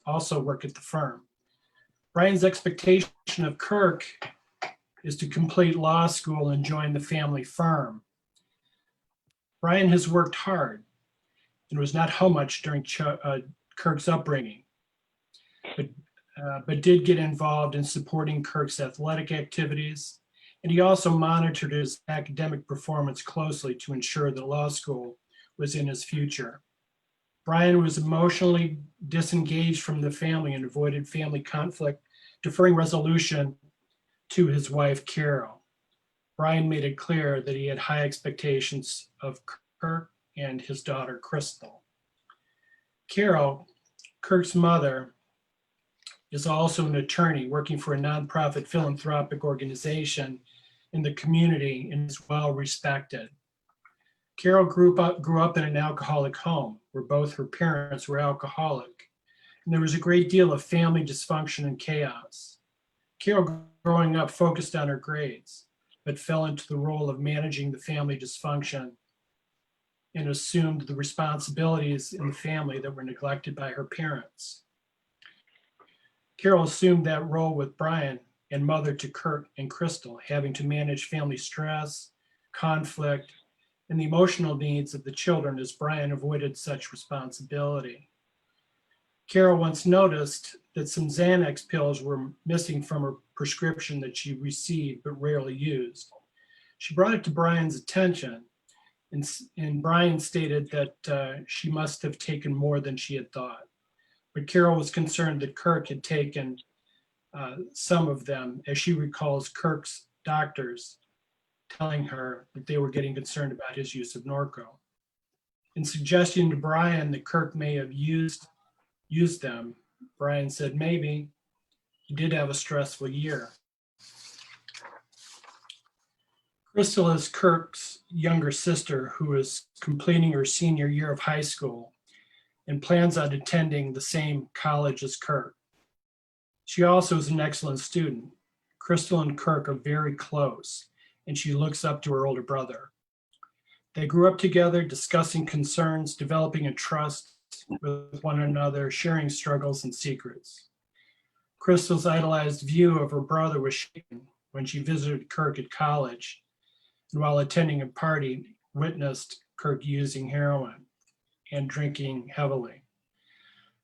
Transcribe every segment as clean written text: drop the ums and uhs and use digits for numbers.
also work at the firm. Brian's expectation of Kirk is to complete law school and join the family firm. Brian has worked hard and was not how much during Kirk's upbringing, but did get involved in supporting Kirk's athletic activities, and he also monitored his academic performance closely to ensure that law school was in his future. Brian was emotionally disengaged from the family and avoided family conflict, deferring resolution to his wife, Carol. Brian made it clear that he had high expectations of Kirk and his daughter, Crystal. Carol, Kirk's mother, is also an attorney working for a nonprofit philanthropic organization in the community and is well respected. Carol grew up in an alcoholic home where both her parents were alcoholic, and there was a great deal of family dysfunction and chaos. Carol, growing up, focused on her grades, but fell into the role of managing the family dysfunction and assumed the responsibilities in the family that were neglected by her parents. Carol assumed that role with Brian and mother to Kirk and Crystal, having to manage family stress, conflict, and the emotional needs of the children as Brian avoided such responsibility. Carol once noticed that some Xanax pills were missing from her prescription that she received but rarely used. She brought it to Brian's attention, and Brian stated that she must have taken more than she had thought. But Carol was concerned that Kirk had taken some of them, as she recalls Kirk's doctors telling her that they were getting concerned about his use of Norco. In suggesting to Brian that Kirk may have used them, Brian said maybe he did have a stressful year. Crystal is Kirk's younger sister who is completing her senior year of high school and plans on attending the same college as Kirk. She also is an excellent student. Crystal and Kirk are very close, and she looks up to her older brother. They grew up together, discussing concerns, developing a trust with one another, sharing struggles and secrets. Crystal's idolized view of her brother was shaken when she visited Kirk at college, and while attending a party, witnessed Kirk using heroin and drinking heavily.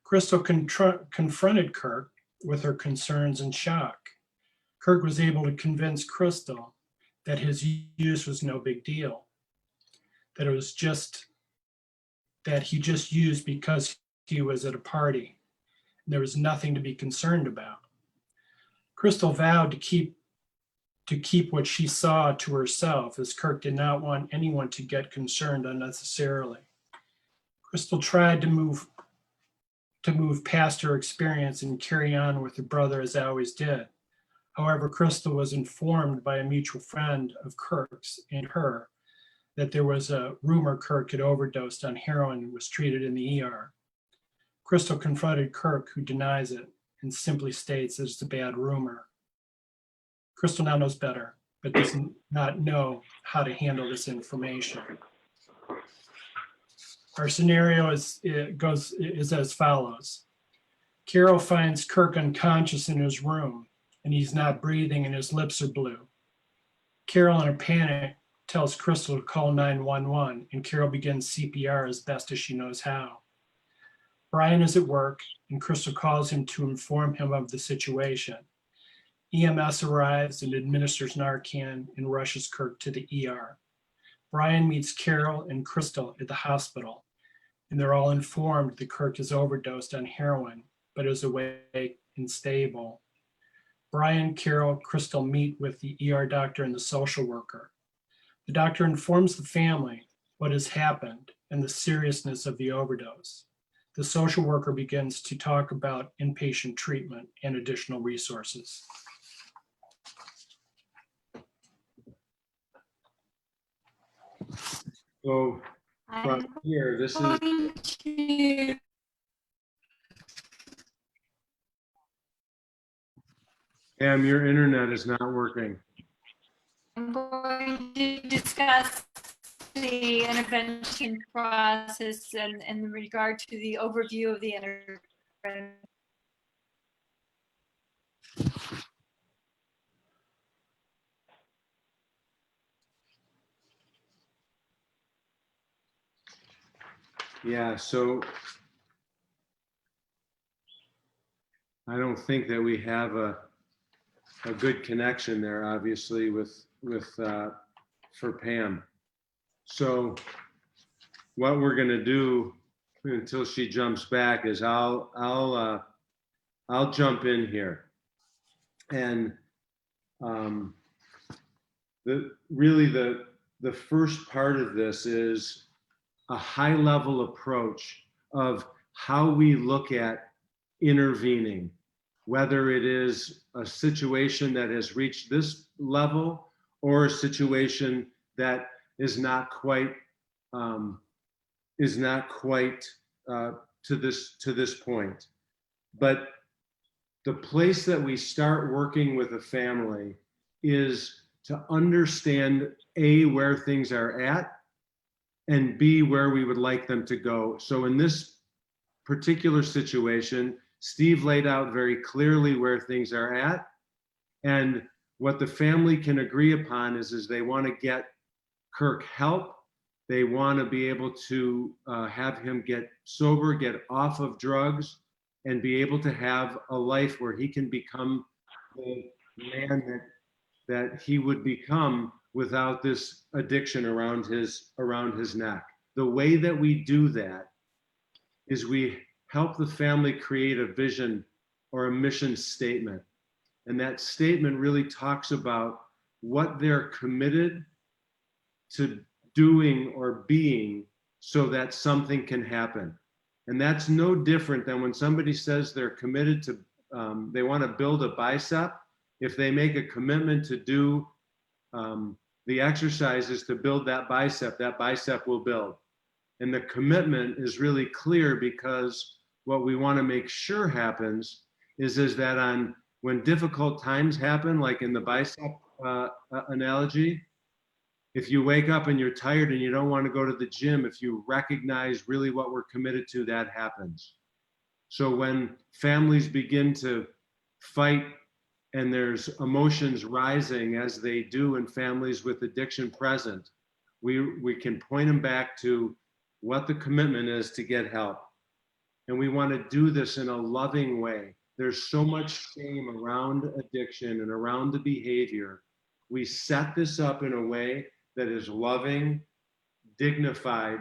Crystal confronted Kirk with her concerns and shock. Kirk was able to convince Crystal that his use was no big deal, that it was just that he just used because he was at a party, and there was nothing to be concerned about. Crystal vowed to keep what she saw to herself, as Kirk did not want anyone to get concerned unnecessarily. Crystal tried to move past her experience and carry on with her brother as I always did. However, Crystal was informed by a mutual friend of Kirk's and her that there was a rumor Kirk had overdosed on heroin and was treated in the ER. Crystal confronted Kirk, who denies it and simply states that it's a bad rumor. Crystal now knows better, but does not know how to handle this information. Our scenario is as follows. Carol finds Kirk unconscious in his room, and he's not breathing and his lips are blue. Carol, in a panic, tells Crystal to call 911, and Carol begins CPR as best as she knows how. Brian is at work, and Crystal calls him to inform him of the situation. EMS arrives and administers Narcan and rushes Kirk to the ER. Brian meets Carol and Crystal at the hospital, and they're all informed that Kirk has overdosed on heroin, but is awake and stable. Brian, Carol, Crystal meet with the ER doctor and the social worker. The doctor informs the family what has happened and the seriousness of the overdose. The social worker begins to talk about inpatient treatment and additional resources. So from here, this is Pam, your internet is not working. I'm going to discuss the intervention process and in regard to the overview of the intervention Yeah, so I don't think that we have a good connection there, obviously, with for Pam. So what we're gonna do until she jumps back is I'll jump in here. And the first part of this is a high level approach of how we look at intervening, whether it is a situation that has reached this level or a situation that is not quite to this point. But the place that we start working with a family is to understand A, where things are at, and B, where we would like them to go. So in this particular situation, Steve laid out very clearly where things are at. And what the family can agree upon is they want to get Kirk help. They want to be able to have him get sober, get off of drugs, and be able to have a life where he can become the man that he would become without this addiction around his neck. The way that we do that is we help the family create a vision or a mission statement. And that statement really talks about what they're committed to doing or being so that something can happen. And that's no different than when somebody says they're committed to, they want to build a bicep. If they make a commitment to do the exercises to build that bicep will build. And the commitment is really clear because what we want to make sure happens is that when difficult times happen, like in the bicep analogy, if you wake up and you're tired and you don't want to go to the gym, if you recognize really what we're committed to, that happens. So when families begin to fight and there's emotions rising as they do in families with addiction present, we can point them back to what the commitment is to get help. And we want to do this in a loving way. There's so much shame around addiction and around the behavior. We set this up in a way that is loving, dignified,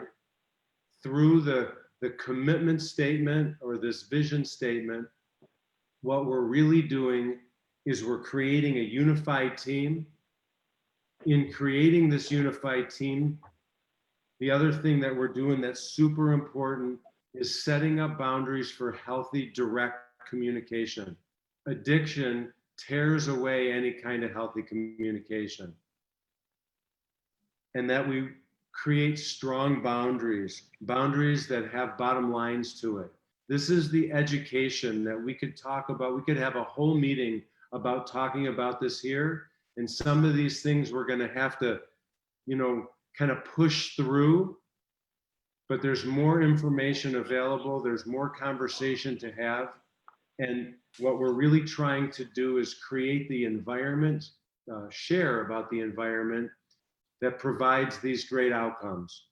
through the commitment statement or this vision statement. What we're really doing is we're creating a unified team. In creating this unified team, the other thing that we're doing that's super important is setting up boundaries for healthy, direct communication. Addiction tears away any kind of healthy communication. And that we create strong boundaries that have bottom lines to it. This is the education that we could talk about. We could have a whole meeting about talking about this here. And some of these things we're going to have to, kind of push through. But there's more information available. There's more conversation to have. And what we're really trying to do is create the environment, share about the environment that provides these great outcomes.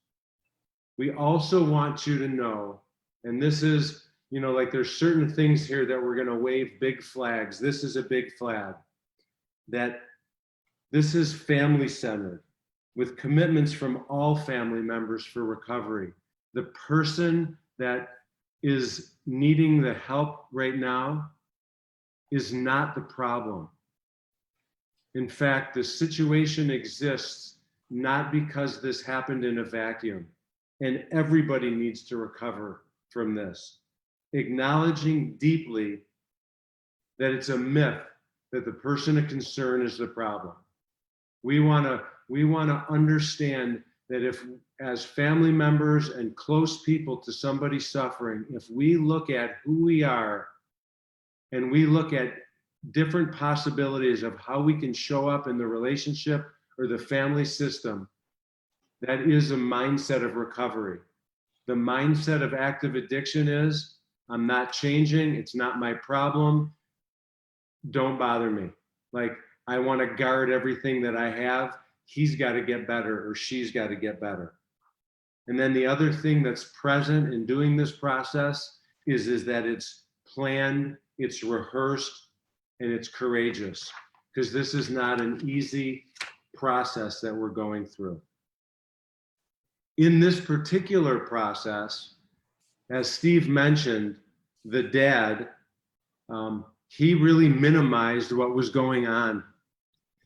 We also want you to know, and this is, like there's certain things here that we're going to wave big flags. This is a big flag, that this is family centered with commitments from all family members for recovery. The person that is needing the help right now is not the problem. In fact, the situation exists not because this happened in a vacuum, and everybody needs to recover from this. Acknowledging deeply that it's a myth that the person of concern is the problem. We want to understand that if, as family members and close people to somebody suffering, if we look at who we are and we look at different possibilities of how we can show up in the relationship or the family system, that is a mindset of recovery. The mindset of active addiction is, I'm not changing, it's not my problem, don't bother me. Like, I want to guard everything that I have. He's got to get better or she's got to get better. And then the other thing that's present in doing this process is that it's planned, it's rehearsed, and it's courageous, because this is not an easy process that we're going through. In this particular process, as Steve mentioned, the dad, he really minimized what was going on.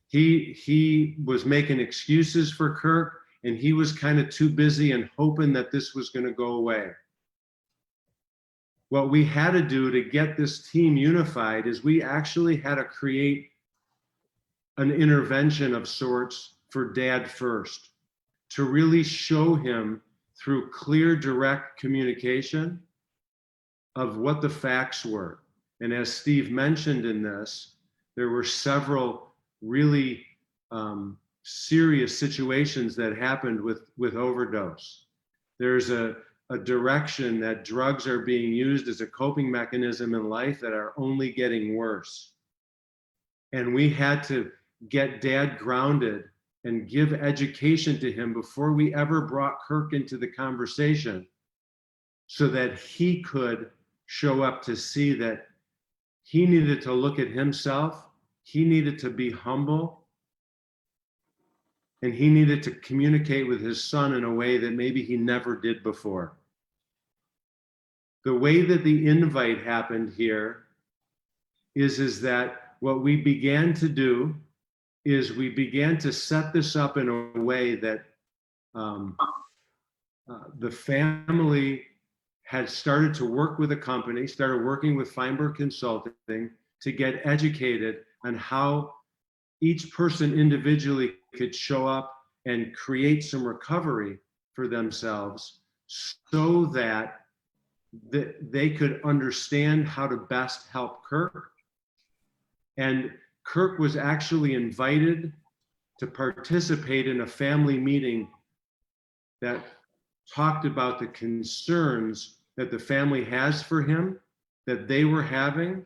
He was making excuses for Kirk, and he was kind of too busy and hoping that this was going to go away. What we had to do to get this team unified is we actually had to create an intervention of sorts for Dad first, to really show him through clear, direct communication of what the facts were. And as Steve mentioned in this, there were several really serious situations that happened with overdose. There's a direction that drugs are being used as a coping mechanism in life that are only getting worse. And we had to get Dad grounded and give education to him before we ever brought Kirk into the conversation, so that he could show up to see that he needed to look at himself, he needed to be humble, and he needed to communicate with his son in a way that maybe he never did before. The way that the invite happened here is that what we began to do is we began to set this up in a way that the family had started to work with a company, started working with Feinberg Consulting to get educated on how each person individually could show up and create some recovery for themselves, so that they could understand how to best help Kirk. And Kirk was actually invited to participate in a family meeting that talked about the concerns that the family has for him, that they were having,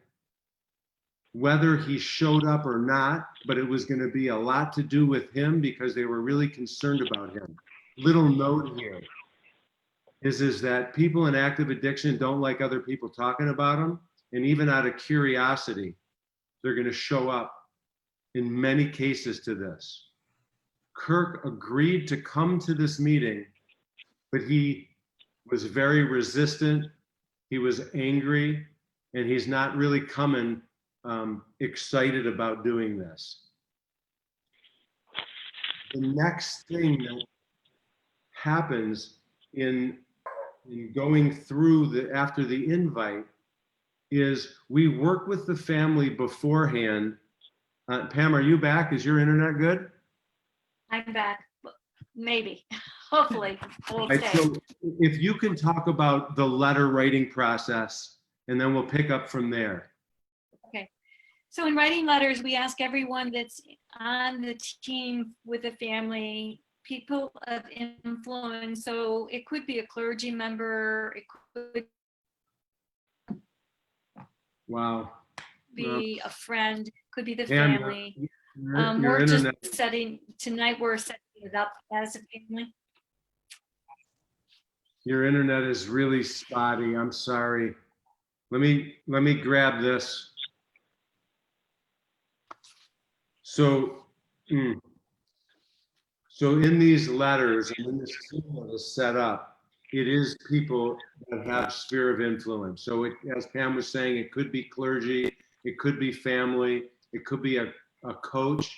whether he showed up or not, but it was going to be a lot to do with him because they were really concerned about him. Little note here is that people in active addiction don't like other people talking about them, and even out of curiosity, they're going to show up in many cases to this. Kirk agreed to come to this meeting, but he was very resistant. He was angry, and he's not really coming excited about doing this. The next thing that happens in going through after the invite is we work with the family beforehand. Pam, are you back? Is your internet good? I'm back, maybe, hopefully. We'll Right, stay. so if you can talk about the letter writing process, and then we'll pick up from there. Okay. So in writing letters, we ask everyone that's on the team with the family, people of influence. So it could be a clergy member, it could Wow. be a friend, could be the Pam, family. your We're just internet, setting, tonight we're setting it up as a family. your internet is really spotty. I'm sorry. Let me grab this. So, so in these letters and in this team that is set up, it is people that have sphere of influence. So it, as Pam was saying, it could be clergy, it could be family, it could be a coach.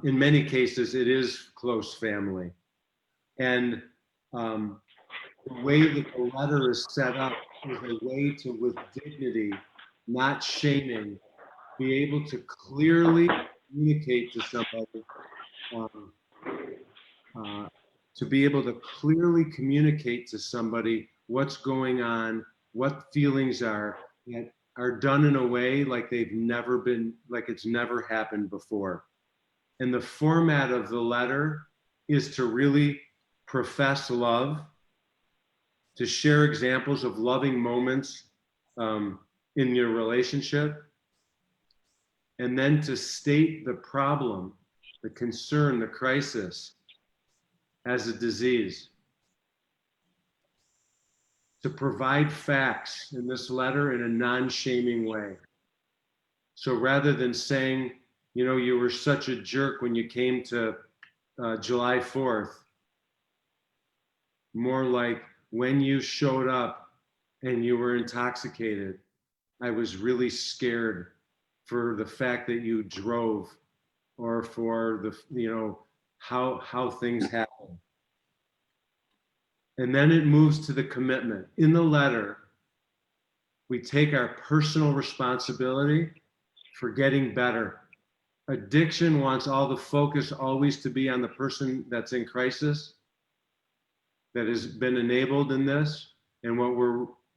In many cases, it is close family. And the way that the letter is set up is a way to, with dignity, not shaming, be able to clearly communicate to somebody, to be able to clearly communicate to somebody what's going on, what feelings are, that are done in a way like they've never been, like it's never happened before. And the format of the letter is to really profess love, to share examples of loving moments in your relationship, and then to state the problem, the concern, the crisis as a disease. To provide facts in this letter in a non-shaming way. So rather than saying, you know, you were such a jerk when you came to July 4th, more like when you showed up and you were intoxicated, I was really scared for the fact that you drove, or for the, you know, how things happen. And then it moves to the commitment. In the letter, we take our personal responsibility for getting better. Addiction wants all the focus always to be on the person that's in crisis, that has been enabled in this. And what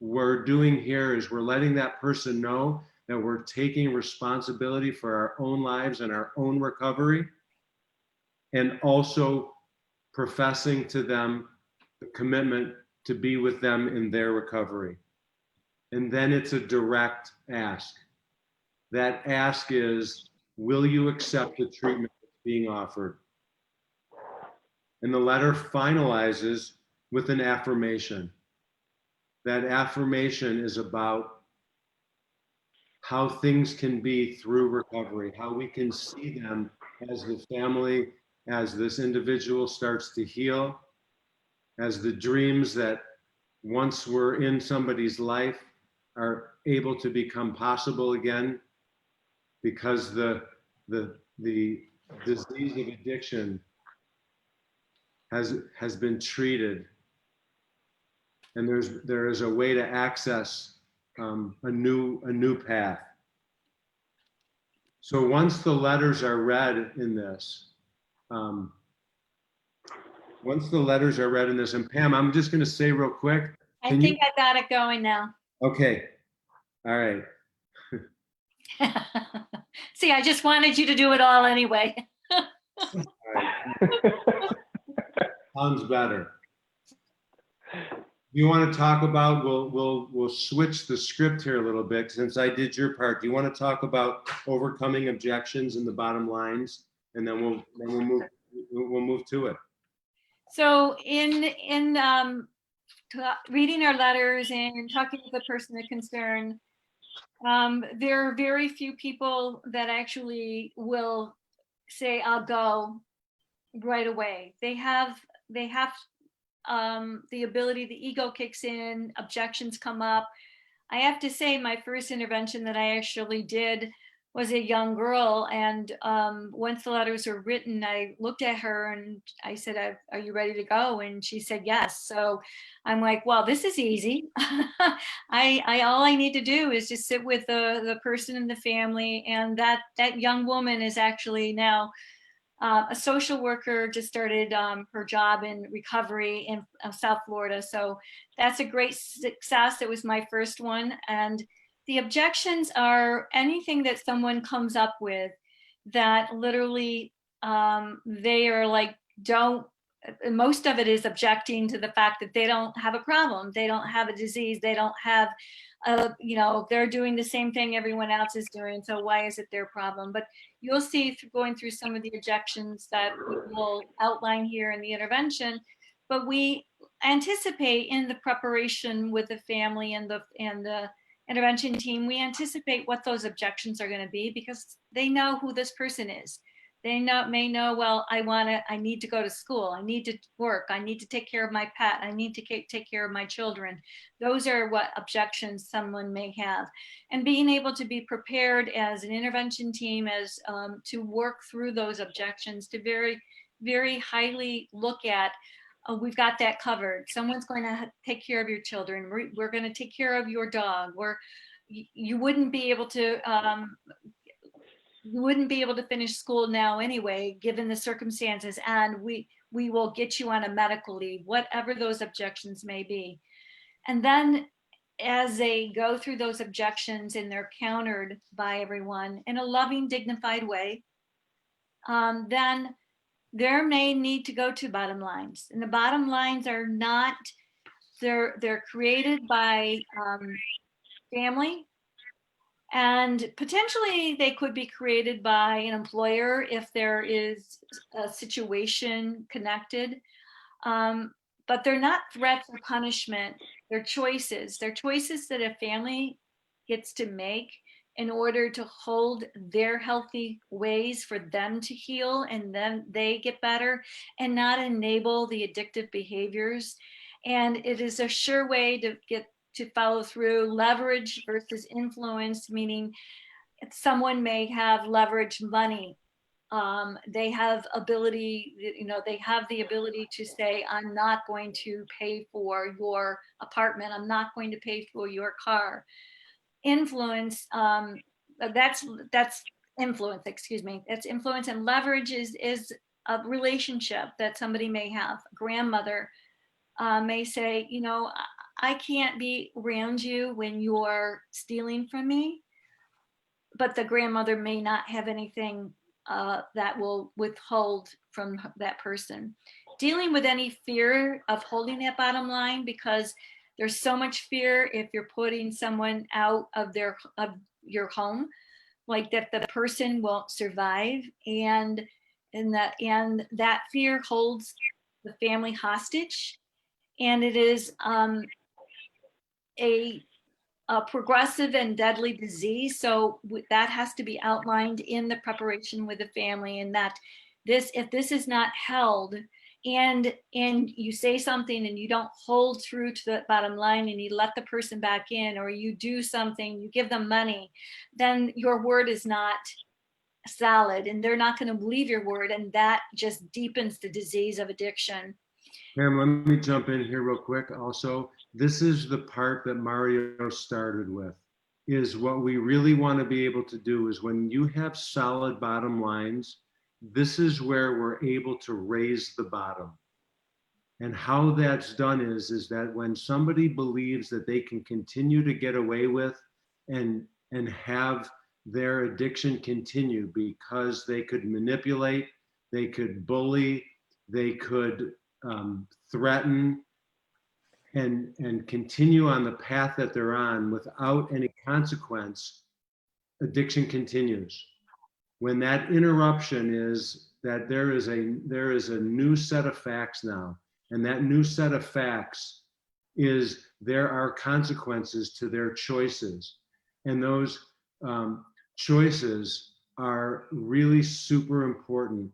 we're doing here is we're letting that person know that we're taking responsibility for our own lives and our own recovery, and also professing to them the commitment to be with them in their recovery. And then it's a direct ask. That ask is, will you accept the treatment that's being offered? And the letter finalizes with an affirmation. That affirmation is about how things can be through recovery, how we can see them as the family, as this individual starts to heal, as the dreams that once were in somebody's life are able to become possible again, because the disease of addiction has been treated, and there is a way to access a new path. So once the letters are read in this, and Pam, I'm just going to say real quick. I think I got it going now. Okay. All right. See, I just wanted you to do it all anyway. All right. Sounds better. You want to talk about, we'll switch the script here a little bit since I did your part. Do you want to talk about overcoming objections in the bottom lines, and then we'll move to it. So in reading our letters and talking to the person of concern, there are very few people that actually will say, I'll go right away. They have the ability, the ego kicks in, objections come up. I have to say, my first intervention that I actually did was a young girl, and once the letters were written, I looked at her and I said, are you ready to go? And she said yes. So I'm like, well, this is easy. All I need to do is just sit with the person in the family, and that young woman is actually now a social worker, just started her job in recovery in South Florida. So that's a great success. It was my first one. And the objections are anything that someone comes up with that literally they are like, most of it is objecting to the fact that they don't have a problem. They don't have a disease. They don't have, they're doing the same thing everyone else is doing. So why is it their problem? But you'll see going through some of the objections that we will outline here in the intervention, but we anticipate in the preparation with the family and the intervention team, we anticipate what those objections are going to be, because they know who this person is. They may know, well, I need to go to school. I need to work. I need to take care of my pet. I need to take care of my children. Those are what objections someone may have. And being able to be prepared as an intervention team as to work through those objections, to very, very highly look at, we've got that covered. Someone's going to take care of your children. We're going to take care of your dog. You wouldn't be able to finish school now anyway, given the circumstances, and we will get you on a medical leave, whatever those objections may be. And then as they go through those objections and they're countered by everyone in a loving, dignified way, then there may need to go to bottom lines. And the bottom lines are not, they're created by family, and potentially they could be created by an employer if there is a situation connected. But they're not threats or punishment. They're choices. They're choices that a family gets to make in order to hold their healthy ways for them to heal and then they get better, and not enable the addictive behaviors. And it is a sure way to get to follow through. Leverage versus influence, meaning someone may have leverage money. They have ability, they have the ability to say, I'm not going to pay for your apartment. I'm not going to pay for your car. Influence, that's influence, excuse me. That's influence. And leverage is a relationship that somebody may have. Grandmother may say, I can't be around you when you're stealing from me, but the grandmother may not have anything that will withhold from that person. Dealing with any fear of holding that bottom line, because there's so much fear if you're putting someone out of your home, like that the person won't survive, and that fear holds the family hostage, and it is a progressive and deadly disease. So that has to be outlined in the preparation with the family, and that if this is not held, and you say something and you don't hold true to the bottom line, and you let the person back in, or you do something, you give them money, then your word is not solid and they're not going to believe your word, and that just deepens the disease of addiction. Pam, let me jump in here real quick also. This is the part that Mario started with, is what we really want to be able to do is when you have solid bottom lines, this is where we're able to raise the bottom. And how that's done is that when somebody believes that they can continue to get away with and have their addiction continue because they could manipulate, they could bully, they could threaten, and continue on the path that they're on without any consequence, addiction continues. When that interruption is that there is a new set of facts now, and that new set of facts is there are consequences to their choices, and those choices are really super important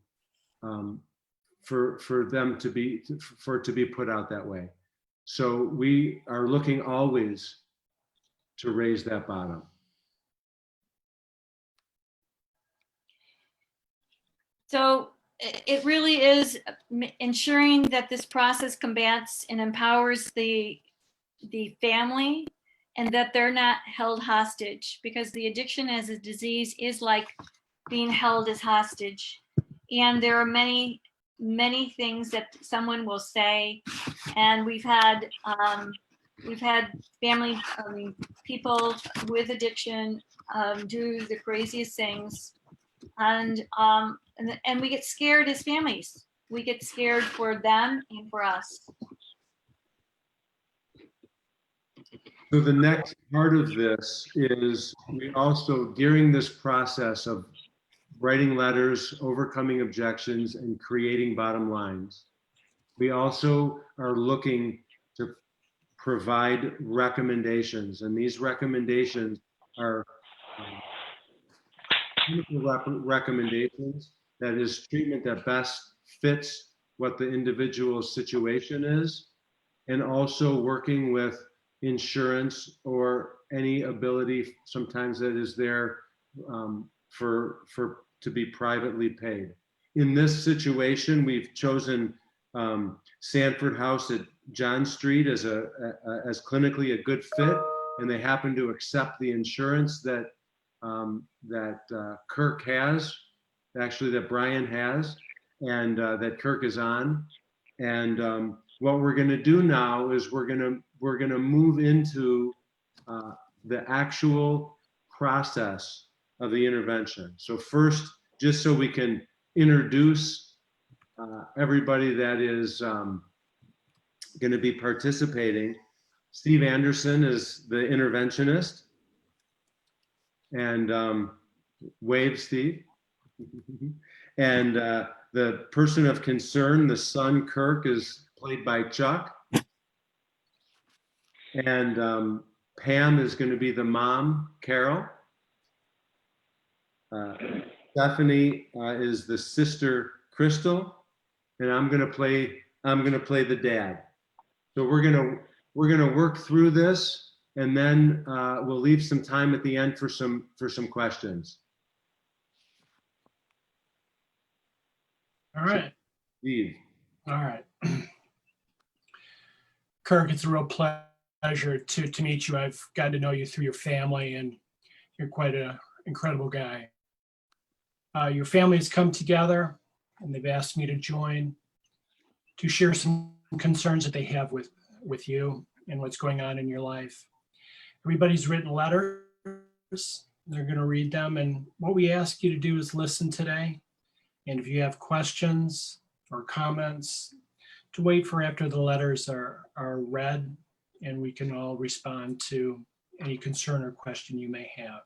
for them to be put out that way. So we are looking always to raise that bottom. So it really is ensuring that this process combats and empowers the family, and that they're not held hostage, because the addiction as a disease is like being held as hostage. And there are many things that someone will say, and we've had family people with addiction do the craziest things, and we get scared as families. We get scared for them and for us. So the next part of this is we also, during this process of writing letters, overcoming objections, and creating bottom lines, we also are looking to provide recommendations. And these recommendations are recommendations, that is treatment that best fits what the individual's situation is, and also working with insurance or any ability sometimes that is there to be privately paid. In this situation, we've chosen Sanford House at John Street as clinically a good fit, and they happen to accept the insurance that Kirk has, actually that Brian has, and that Kirk is on. And what we're going to do now is we're going to move into the actual process of the intervention. So first, just so we can introduce everybody that is going to be participating, Steve Anderson is the interventionist. And wave, Steve. And the person of concern, the son, Kirk, is played by Chuck. And Pam is going to be the mom, Carol. Stephanie is the sister, Crystal, and I'm going to play the dad. So we're going to work through this, and then we'll leave some time at the end for some questions. All right. Steve. All right. Kirk, it's a real pleasure to meet you. I've gotten to know you through your family, and you're quite an incredible guy. Your family has come together, and they've asked me to join to share some concerns that they have with you and what's going on in your life. Everybody's written letters. They're going to read them, and what we ask you to do is listen today. And if you have questions or comments, to wait for after the letters are read, and we can all respond to any concern or question you may have.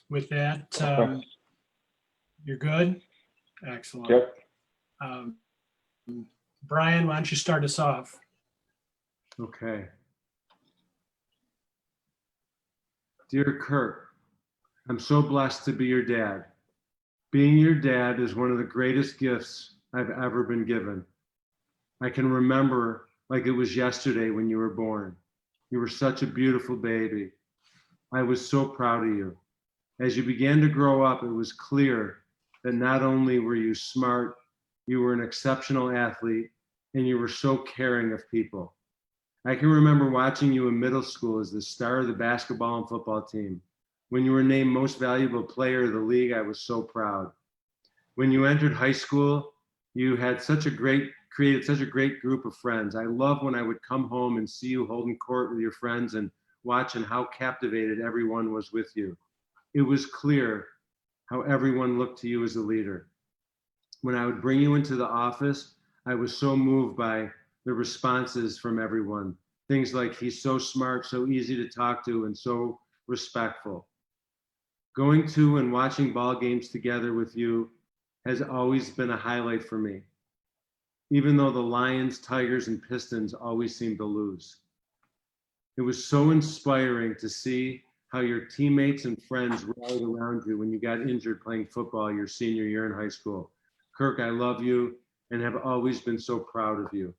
With that, you're good? Excellent. Yep. Brian, why don't you start us off? Okay. Dear Kirk, I'm so blessed to be your dad. Being your dad is one of the greatest gifts I've ever been given. I can remember like it was yesterday when you were born. You were such a beautiful baby. I was so proud of you. As you began to grow up, it was clear that not only were you smart, you were an exceptional athlete, and you were so caring of people. I can remember watching you in middle school as the star of the basketball and football team. When you were named most valuable player of the league, I was so proud. When you entered high school, you had created such a great group of friends. I love when I would come home and see you holding court with your friends and watching how captivated everyone was with you. It was clear how everyone looked to you as a leader. When I would bring you into the office, I was so moved by the responses from everyone. Things like, he's so smart, so easy to talk to, and so respectful. Going to and watching ball games together with you has always been a highlight for me, even though the Lions, Tigers, and Pistons always seem to lose. It was so inspiring to see how your teammates and friends rallied around you when you got injured playing football your senior year in high school. Kirk, I love you and have always been so proud of you.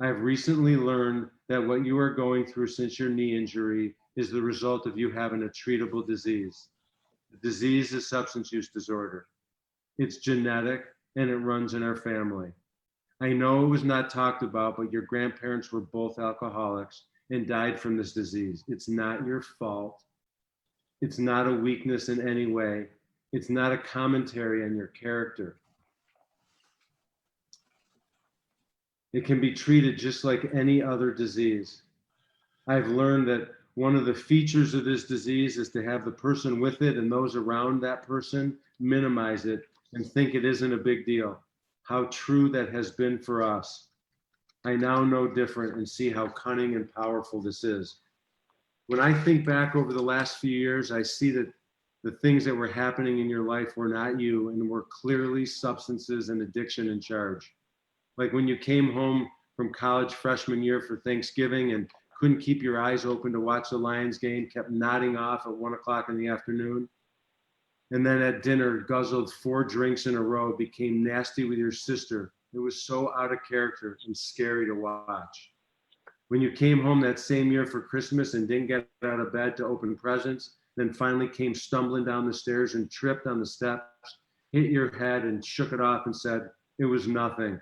I have recently learned that what you are going through since your knee injury is the result of you having a treatable disease. The disease is substance use disorder. It's genetic and it runs in our family. I know it was not talked about, but your grandparents were both alcoholics and died from this disease. It's not your fault. It's not a weakness in any way. It's not a commentary on your character. It can be treated just like any other disease. I've learned that one of the features of this disease is to have the person with it and those around that person minimize it and think it isn't a big deal. How true that has been for us. I now know different and see how cunning and powerful this is. When I think back over the last few years, I see that the things that were happening in your life were not you and were clearly substances and addiction in charge. Like when you came home from college freshman year for Thanksgiving and couldn't keep your eyes open to watch the Lions game, kept nodding off at 1 o'clock in the afternoon. And then at dinner, guzzled 4 drinks in a row, became nasty with your sister. It was so out of character and scary to watch. When you came home that same year for Christmas and didn't get out of bed to open presents, then finally came stumbling down the stairs and tripped on the steps, hit your head and shook it off and said, it was nothing.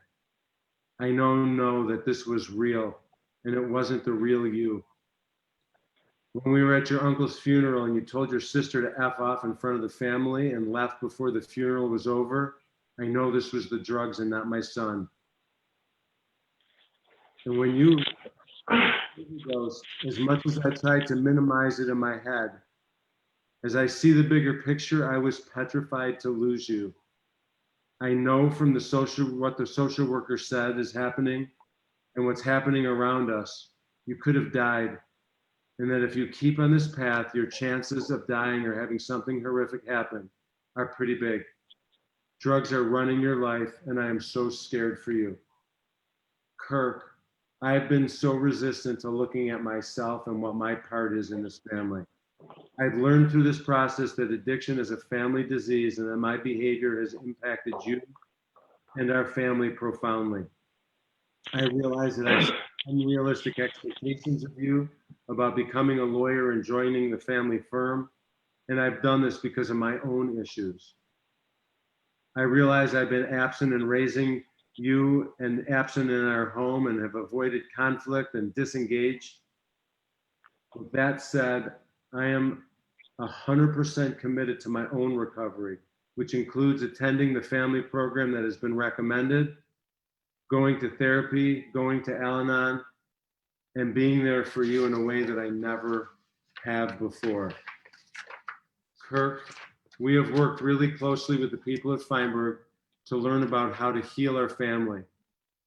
I know that this was real and it wasn't the real you. When we were at your uncle's funeral and you told your sister to F off in front of the family and left before the funeral was over, I know this was the drugs and not my son. And when you those, as much as I tried to minimize it in my head, as I see the bigger picture, I was petrified to lose you. I know from what the social worker said is happening and what's happening around us, you could have died. And that if you keep on this path, your chances of dying or having something horrific happen are pretty big. Drugs are running your life, and I am so scared for you. Kirk, I've been so resistant to looking at myself and what my part is in this family. I've learned through this process that addiction is a family disease and that my behavior has impacted you and our family profoundly. I realize that I have unrealistic expectations of you about becoming a lawyer and joining the family firm, and I've done this because of my own issues. I realize I've been absent in raising you and absent in our home and have avoided conflict and disengaged. With that said, I am 100% committed to my own recovery, which includes attending the family program that has been recommended, going to therapy, going to Al-Anon, and being there for you in a way that I never have before. Kirk, we have worked really closely with the people at Feinberg to learn about how to heal our family.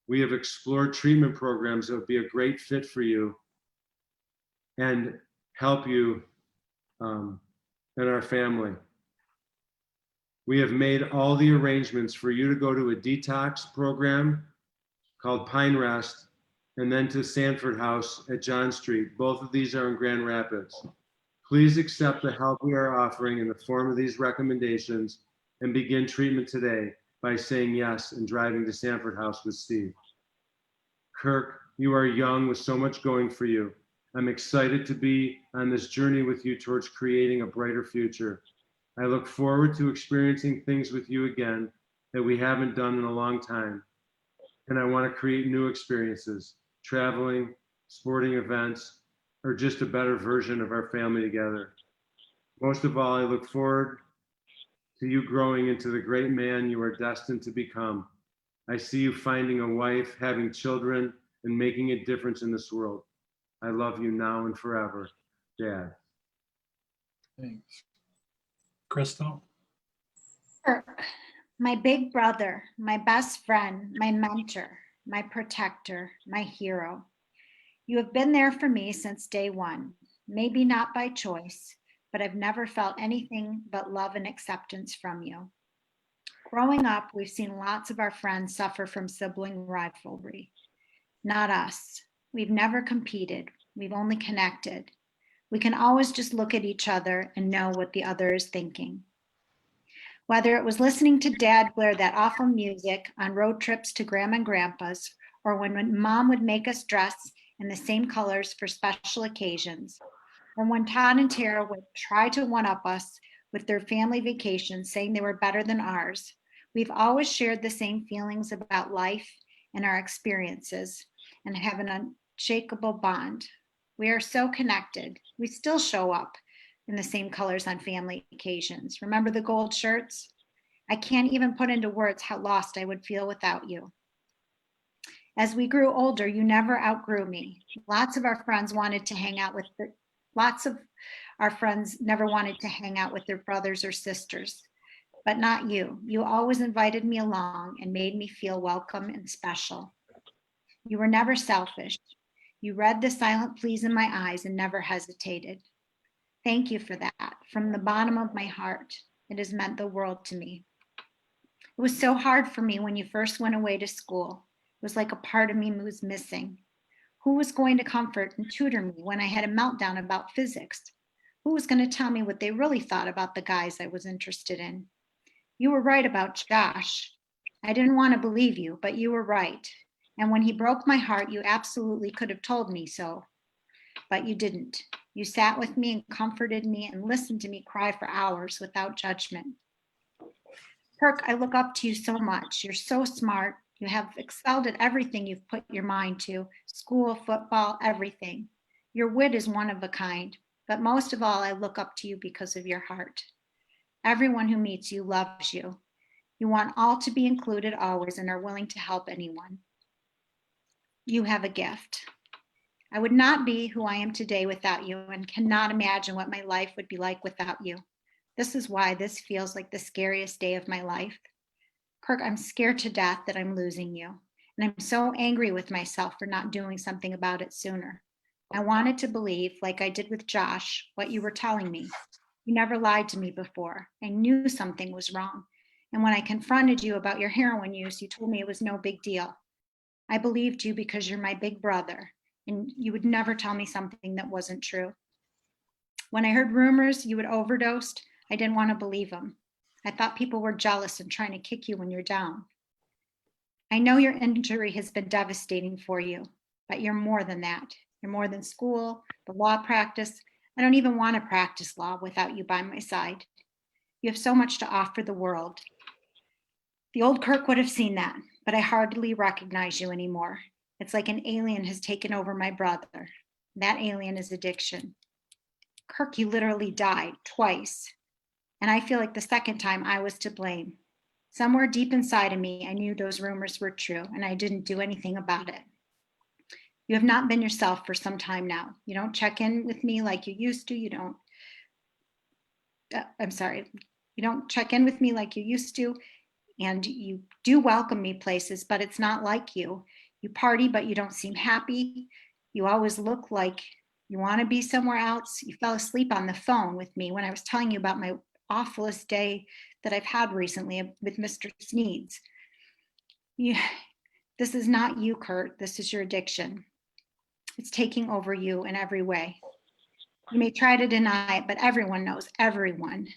We have explored treatment programs that would be a great fit for you and help you and our family. We have made all the arrangements for you to go to a detox program called Pine Rest and then to Sanford House at John Street. Both of these are in Grand Rapids. Please accept the help we are offering in the form of these recommendations and begin treatment today by saying yes and driving to Sanford House with Steve. Kirk, you are young with so much going for you. I'm excited to be on this journey with you towards creating a brighter future. I look forward to experiencing things with you again that we haven't done in a long time. And I want to create new experiences, traveling, sporting events, or just a better version of our family together. Most of all, I look forward to you growing into the great man you are destined to become. I see you finding a wife, having children, and making a difference in this world. I love you now and forever, Dad. Thanks. Crystal? Kirk, my big brother, my best friend, my mentor, my protector, my hero. You have been there for me since day one, maybe not by choice, but I've never felt anything but love and acceptance from you. Growing up, we've seen lots of our friends suffer from sibling rivalry. Not us. We've never competed. We've only connected. We can always just look at each other and know what the other is thinking. Whether it was listening to Dad blare that awful music on road trips to Grandma and Grandpa's, or when Mom would make us dress in the same colors for special occasions, or when Todd and Tara would try to one-up us with their family vacations, saying they were better than ours, we've always shared the same feelings about life and our experiences and have an unshakable bond. We are so connected. We still show up in the same colors on family occasions. Remember the gold shirts? I can't even put into words how lost I would feel without you. As we grew older, you never outgrew me. Lots of our friends never wanted to hang out with their brothers or sisters, but not you. You always invited me along and made me feel welcome and special. You were never selfish. You read the silent pleas in my eyes and never hesitated. Thank you for that. From the bottom of my heart, it has meant the world to me. It was so hard for me when you first went away to school. It was like a part of me was missing. Who was going to comfort and tutor me when I had a meltdown about physics? Who was going to tell me what they really thought about the guys I was interested in? You were right about Josh. I didn't want to believe you, but you were right. And when he broke my heart, you absolutely could have told me so, but you didn't. You sat with me and comforted me and listened to me cry for hours without judgment. Kirk, I look up to you so much. You're so smart. You have excelled at everything you've put your mind to, school, football, everything. Your wit is one of a kind, but most of all, I look up to you because of your heart. Everyone who meets you loves you. You want all to be included always and are willing to help anyone. You have a gift. I would not be who I am today without you and cannot imagine what my life would be like without you. This is why this feels like the scariest day of my life. Kirk, I'm scared to death that I'm losing you. And I'm so angry with myself for not doing something about it sooner. I wanted to believe, like I did with Josh, what you were telling me. You never lied to me before. I knew something was wrong. And when I confronted you about your heroin use, you told me it was no big deal. I believed you because you're my big brother, and you would never tell me something that wasn't true. When I heard rumors you had overdosed, I didn't want to believe them. I thought people were jealous and trying to kick you when you're down. I know your injury has been devastating for you, but you're more than that. You're more than school, the law practice. I don't even want to practice law without you by my side. You have so much to offer the world. The old Kirk would have seen that, but I hardly recognize you anymore. It's like an alien has taken over my brother. That alien is addiction. Kirk, you literally died twice. And I feel like the second time I was to blame. Somewhere deep inside of me, I knew those rumors were true, and I didn't do anything about it. You have not been yourself for some time now. You don't check in with me like you used to. You don't check in with me like you used to. And you do welcome me places, but it's not like you. You party, but you don't seem happy. You always look like you want to be somewhere else. You fell asleep on the phone with me when I was telling you about my awfulest day that I've had recently with Mr. Sneeds. This is not you, Kurt. This is your addiction. It's taking over you in every way. You may try to deny it, but everyone knows everyone.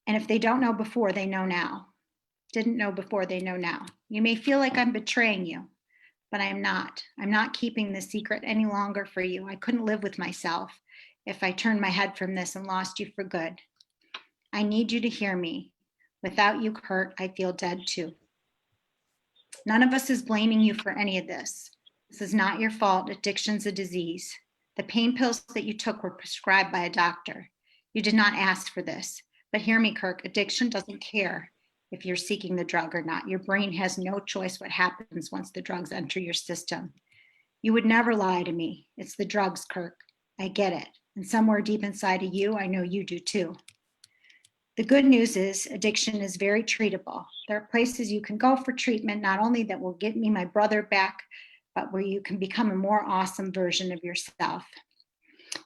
And if they don't know before, they know now. Didn't know before, they know now. You may feel like I'm betraying you, but I'm not. I'm not keeping the secret any longer for you. I couldn't live with myself if I turned my head from this and lost you for good. I need you to hear me. Without you, Kurt, I feel dead too. None of us is blaming you for any of this. This is not your fault. Addiction's a disease. The pain pills that you took were prescribed by a doctor. You did not ask for this. But hear me, Kirk, addiction doesn't care if you're seeking the drug or not. Your brain has no choice what happens once the drugs enter your system. You would never lie to me. It's the drugs, Kirk. I get it. And somewhere deep inside of you, I know you do too. The good news is addiction is very treatable. There are places you can go for treatment, not only that will get me my brother back, but where you can become a more awesome version of yourself.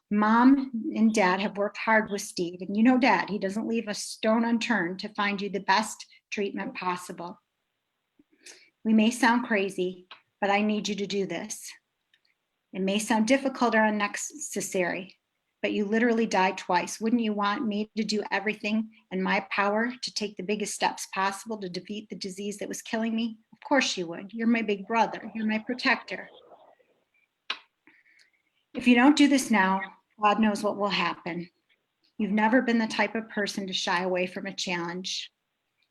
Mom and Dad have worked hard with Steve, and you know Dad, he doesn't leave a stone unturned to find you the best treatment possible. We may sound crazy, but I need you to do this. It may sound difficult or unnecessary, but you literally died twice. Wouldn't you want me to do everything in my power to take the biggest steps possible to defeat the disease that was killing me? Of course you would. You're my big brother. You're my protector. If you don't do this now, God knows what will happen. You've never been the type of person to shy away from a challenge.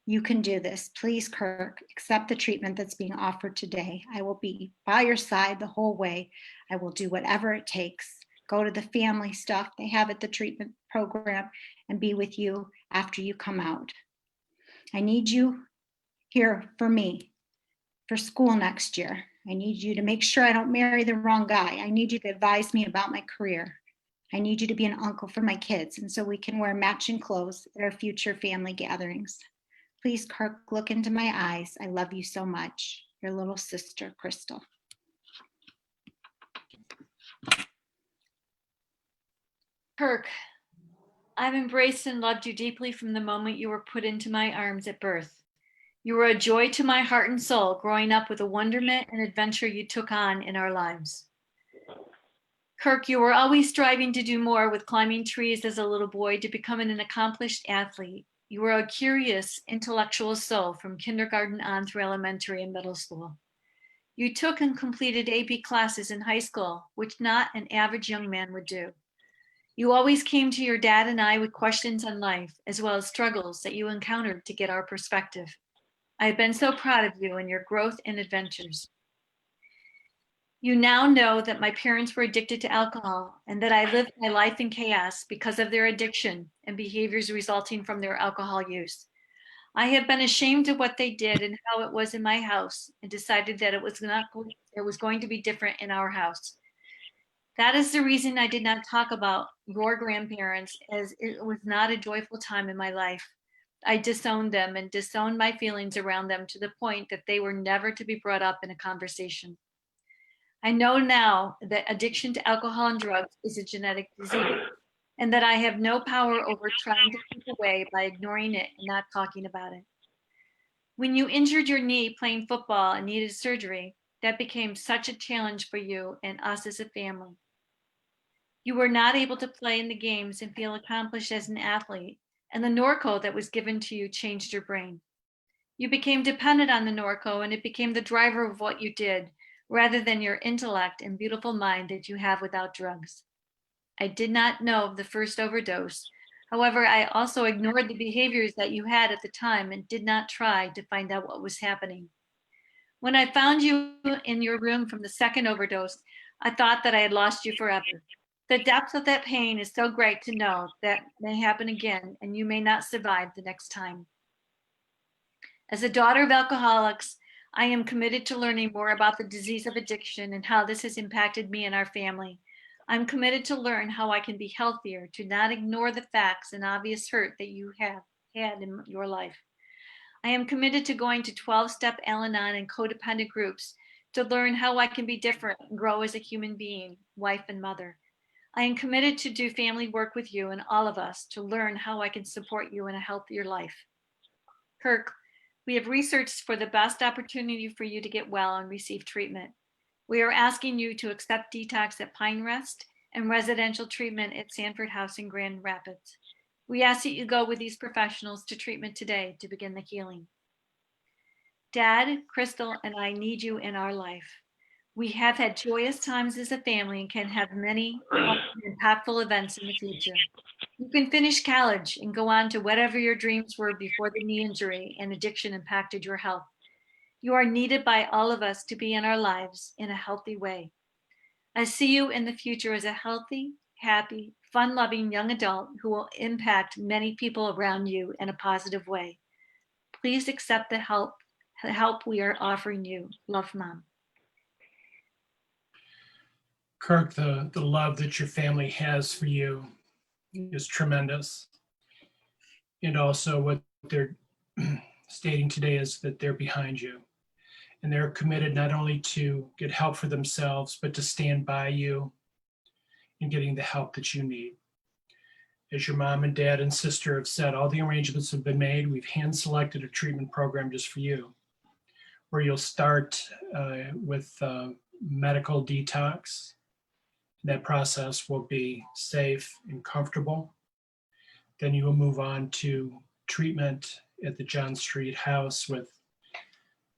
You can do this. Please, Kirk, accept the treatment that's being offered today. I will be by your side the whole way. I will do whatever it takes. Go to the family stuff they have at the treatment program and be with you after you come out. I need you here for me, for school next year. I need you to make sure I don't marry the wrong guy. I need you to advise me about my career. I need you to be an uncle for my kids, and so we can wear matching clothes at our future family gatherings. Please, Kirk, look into my eyes. I love you so much. Your little sister, Crystal. Kirk, I've embraced and loved you deeply from the moment you were put into my arms at birth. You were a joy to my heart and soul, growing up with the wonderment and adventure you took on in our lives. Kirk, you were always striving to do more, with climbing trees as a little boy to becoming an accomplished athlete. You were a curious, intellectual soul from kindergarten on through elementary and middle school. You took and completed AP classes in high school, which not an average young man would do. You always came to your dad and I with questions on life, as well as struggles that you encountered to get our perspective. I have been so proud of you and your growth and adventures. You now know that my parents were addicted to alcohol and that I lived my life in chaos because of their addiction and behaviors resulting from their alcohol use. I have been ashamed of what they did and how it was in my house, and decided that it was going to be different in our house. That is the reason I did not talk about your grandparents, as it was not a joyful time in my life. I disowned them and disowned my feelings around them to the point that they were never to be brought up in a conversation. I know now that addiction to alcohol and drugs is a genetic disease. and that I have no power over trying to keep away by ignoring it and not talking about it. When you injured your knee playing football and needed surgery, that became such a challenge for you and us as a family. You were not able to play in the games and feel accomplished as an athlete, and the Norco that was given to you changed your brain. You became dependent on the Norco, and it became the driver of what you did, rather than your intellect and beautiful mind that you have without drugs. I did not know of the first overdose. However, I also ignored the behaviors that you had at the time and did not try to find out what was happening. When I found you in your room from the second overdose, I thought that I had lost you forever. The depth of that pain is so great to know that may happen again and you may not survive the next time. As a daughter of alcoholics, I am committed to learning more about the disease of addiction and how this has impacted me and our family. I'm committed to learn how I can be healthier, to not ignore the facts and obvious hurt that you have had in your life. I am committed to going to 12-step Al-Anon and codependent groups to learn how I can be different and grow as a human being, wife and mother. I am committed to do family work with you and all of us to learn how I can support you in a healthier life. Kirk, we have researched for the best opportunity for you to get well and receive treatment. We are asking you to accept detox at Pine Rest and residential treatment at Sanford House in Grand Rapids. We ask that you go with these professionals to treatment today to begin the healing. Dad, Crystal, and I need you in our life. We have had joyous times as a family and can have many impactful events in the future. You can finish college and go on to whatever your dreams were before the knee injury and addiction impacted your health. You are needed by all of us to be in our lives in a healthy way. I see you in the future as a healthy, happy, fun-loving young adult who will impact many people around you in a positive way. Please accept the help we are offering you. Love, Mom. Kirk, the love that your family has for you is tremendous. And also what they're stating today is that they're behind you. And they're committed not only to get help for themselves, but to stand by you in getting the help that you need. As your mom and dad and sister have said, all the arrangements have been made. We've hand-selected a treatment program just for you, where you'll start with medical detox. That process will be safe and comfortable. Then you will move on to treatment at the John Street house with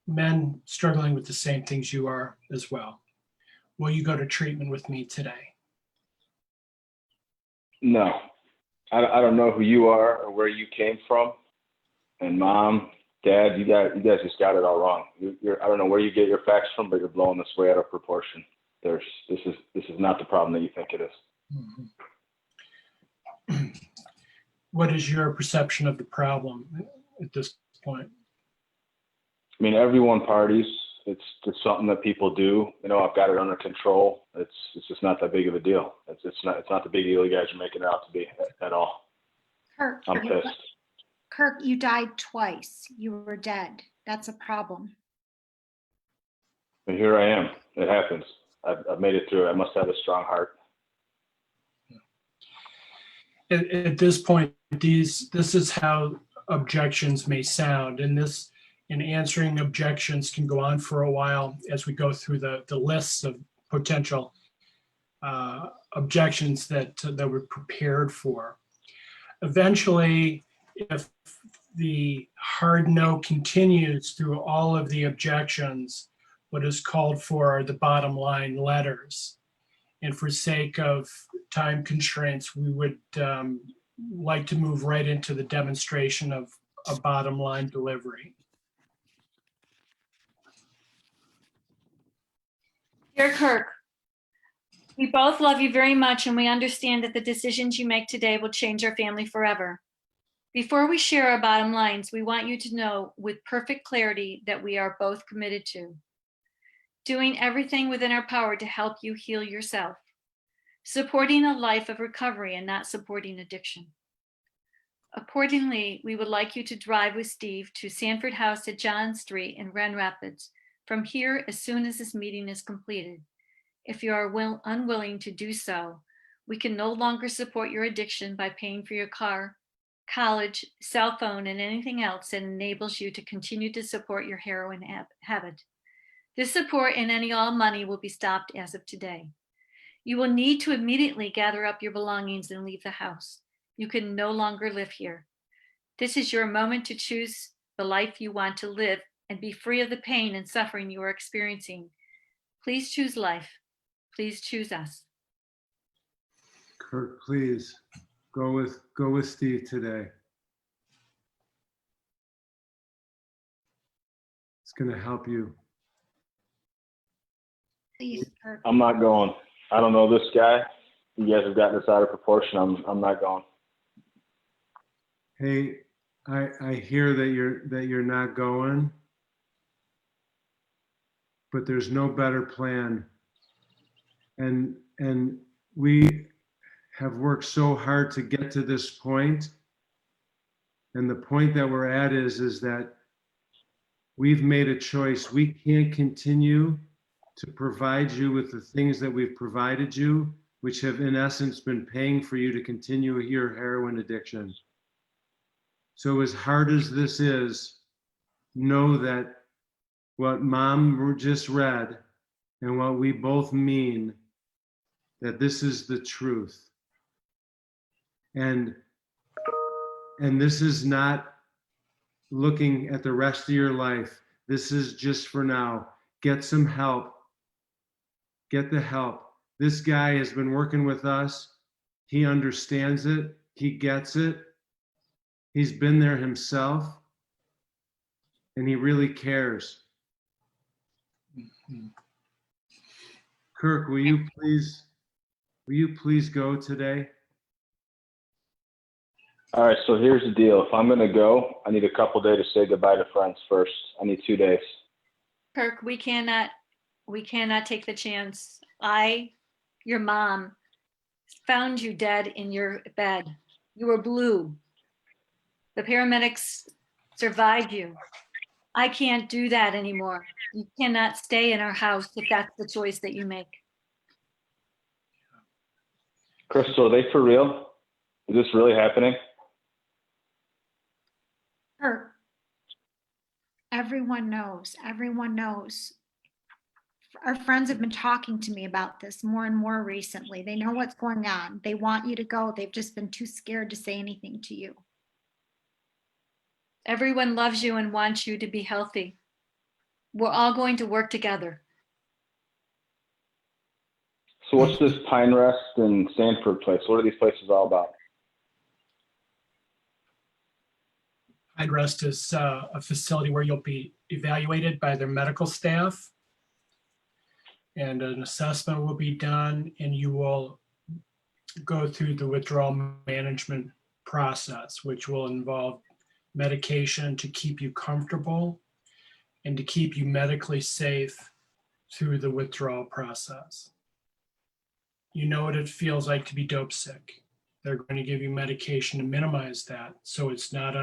men struggling with the same things you are as well. Will you go to treatment with me today? No, I don't know who you are or where you came from. And Mom, Dad, you guys just got it all wrong. I don't know where you get your facts from, but you're blowing this way out of proportion. This is not the problem that you think it is. Mm-hmm. What is your perception of the problem at this point? I mean, everyone parties. It's just something that people do. You know, I've got it under control. It's just not that big of a deal. It's not the big deal you guys are making it out to be at all. Kirk, I'm pissed. Kirk, you died twice. You were dead. That's a problem. And here I am. It happens. I've made it through. I must have a strong heart. At this point, this is how objections may sound, and answering objections can go on for a while as we go through the lists of potential objections that we're prepared for. Eventually, if the hard no continues through all of the objections, what is called for are the bottom line letters. And for sake of time constraints, we would like to move right into the demonstration of a bottom line delivery. Dear Kirk, we both love you very much and we understand that the decisions you make today will change our family forever. Before we share our bottom lines, we want you to know with perfect clarity that we are both committed to doing everything within our power to help you heal yourself, supporting a life of recovery and not supporting addiction. Accordingly, we would like you to drive with Steve to Sanford House at John Street in Grand Rapids from here as soon as this meeting is completed. If you are unwilling to do so, We can no longer support your addiction by paying for your car, college, cell phone, and anything else that enables you to continue to support your heroin habit. This support and any all money will be stopped as of today. You will need to immediately gather up your belongings and leave the house. You can no longer live here. This is your moment to choose the life you want to live and be free of the pain and suffering you are experiencing. Please choose life. Please choose us. Kirk, please go with Steve today. It's going to help you. Please, Kirk. I'm not going. I don't know this guy. You guys have gotten this out of proportion. I'm not going. Hey, I hear that you're not going, but there's no better plan. And we have worked so hard to get to this point. And the point that we're at is that we've made a choice. We can't continue to provide you with the things that we've provided you, which have in essence been paying for you to continue your heroin addiction. So as hard as this is, know that what Mom just read and what we both mean, that this is the truth. And this is not looking at the rest of your life. This is just for now. Get some help. Get the help. This guy has been working with us. He understands it. He gets it. He's been there himself. And he really cares. Kirk, will you please go today? All right, so here's the deal. If I'm going to go, I need a couple days to say goodbye to friends first. I need 2 days. Kirk, we cannot take the chance. Your mom, found you dead in your bed. You were blue. The paramedics survived you. I can't do that anymore. You cannot stay in our house if that's the choice that you make. Crystal, are they for real? Is this really happening? Kirk, everyone knows. Our friends have been talking to me about this more and more recently. They know what's going on. They want you to go. They've just been too scared to say anything to you. Everyone loves you and wants you to be healthy. We're all going to work together. So what's this Pine Rest and Sanford place? What are these places all about? Pine Rest is a facility where you'll be evaluated by their medical staff, and an assessment will be done, and you will go through the withdrawal management process, which will involve medication to keep you comfortable and to keep you medically safe through the withdrawal process. You know what it feels like to be dope sick. They're going to give you medication to minimize that, so it's not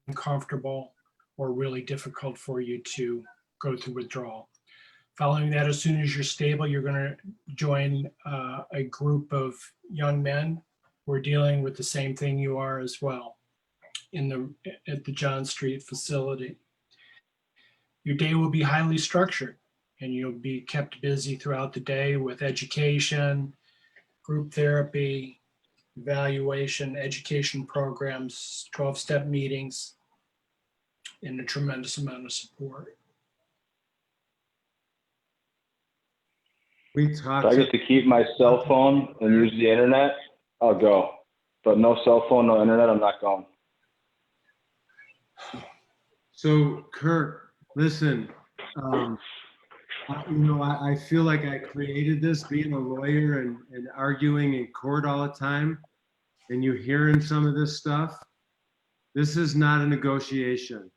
uncomfortable or really difficult for you to go through withdrawal. Following that, as soon as you're stable, you're going to join a group of young men who are dealing with the same thing you are as well at the John Street facility. Your day will be highly structured, and you'll be kept busy throughout the day with education, group therapy, evaluation, education programs, 12-step meetings, and a tremendous amount of support. We If talked. I get to keep my cell phone and use the internet, I'll go. But no cell phone, no internet, I'm not going. So Kirk, listen, I feel like I created this being a lawyer and arguing in court all the time, and you hearing some of this stuff. This is not a negotiation.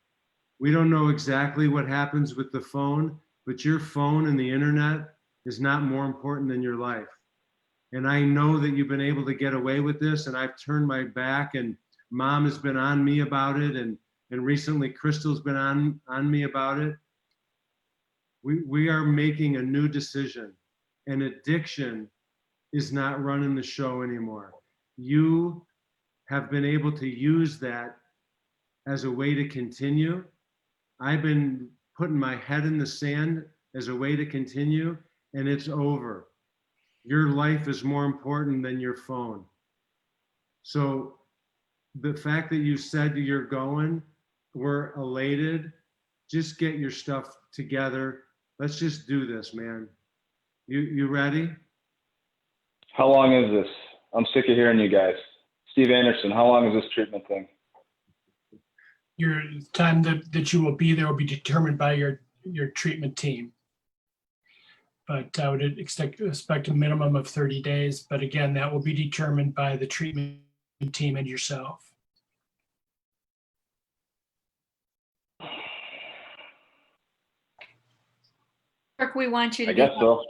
We don't know exactly what happens with the phone, but your phone and the internet is not more important than your life. And I know that you've been able to get away with this, and I've turned my back, and Mom has been on me about it, and recently Crystal's been on me about it. We are making a new decision, and addiction is not running the show anymore. You have been able to use that as a way to continue. I've been putting my head in the sand as a way to continue, and it's over. Your life is more important than your phone. So the fact that you said that you're going, we're elated. Just get your stuff together. Let's just do this, man. You ready? How long is this? I'm sick of hearing you guys. Steve Anderson, how long is this treatment thing? Your time that you will be there will be determined by your treatment team. But I would expect a minimum of 30 days. But again, that will be determined by the treatment team and yourself. Kirk, we want you to I guess so.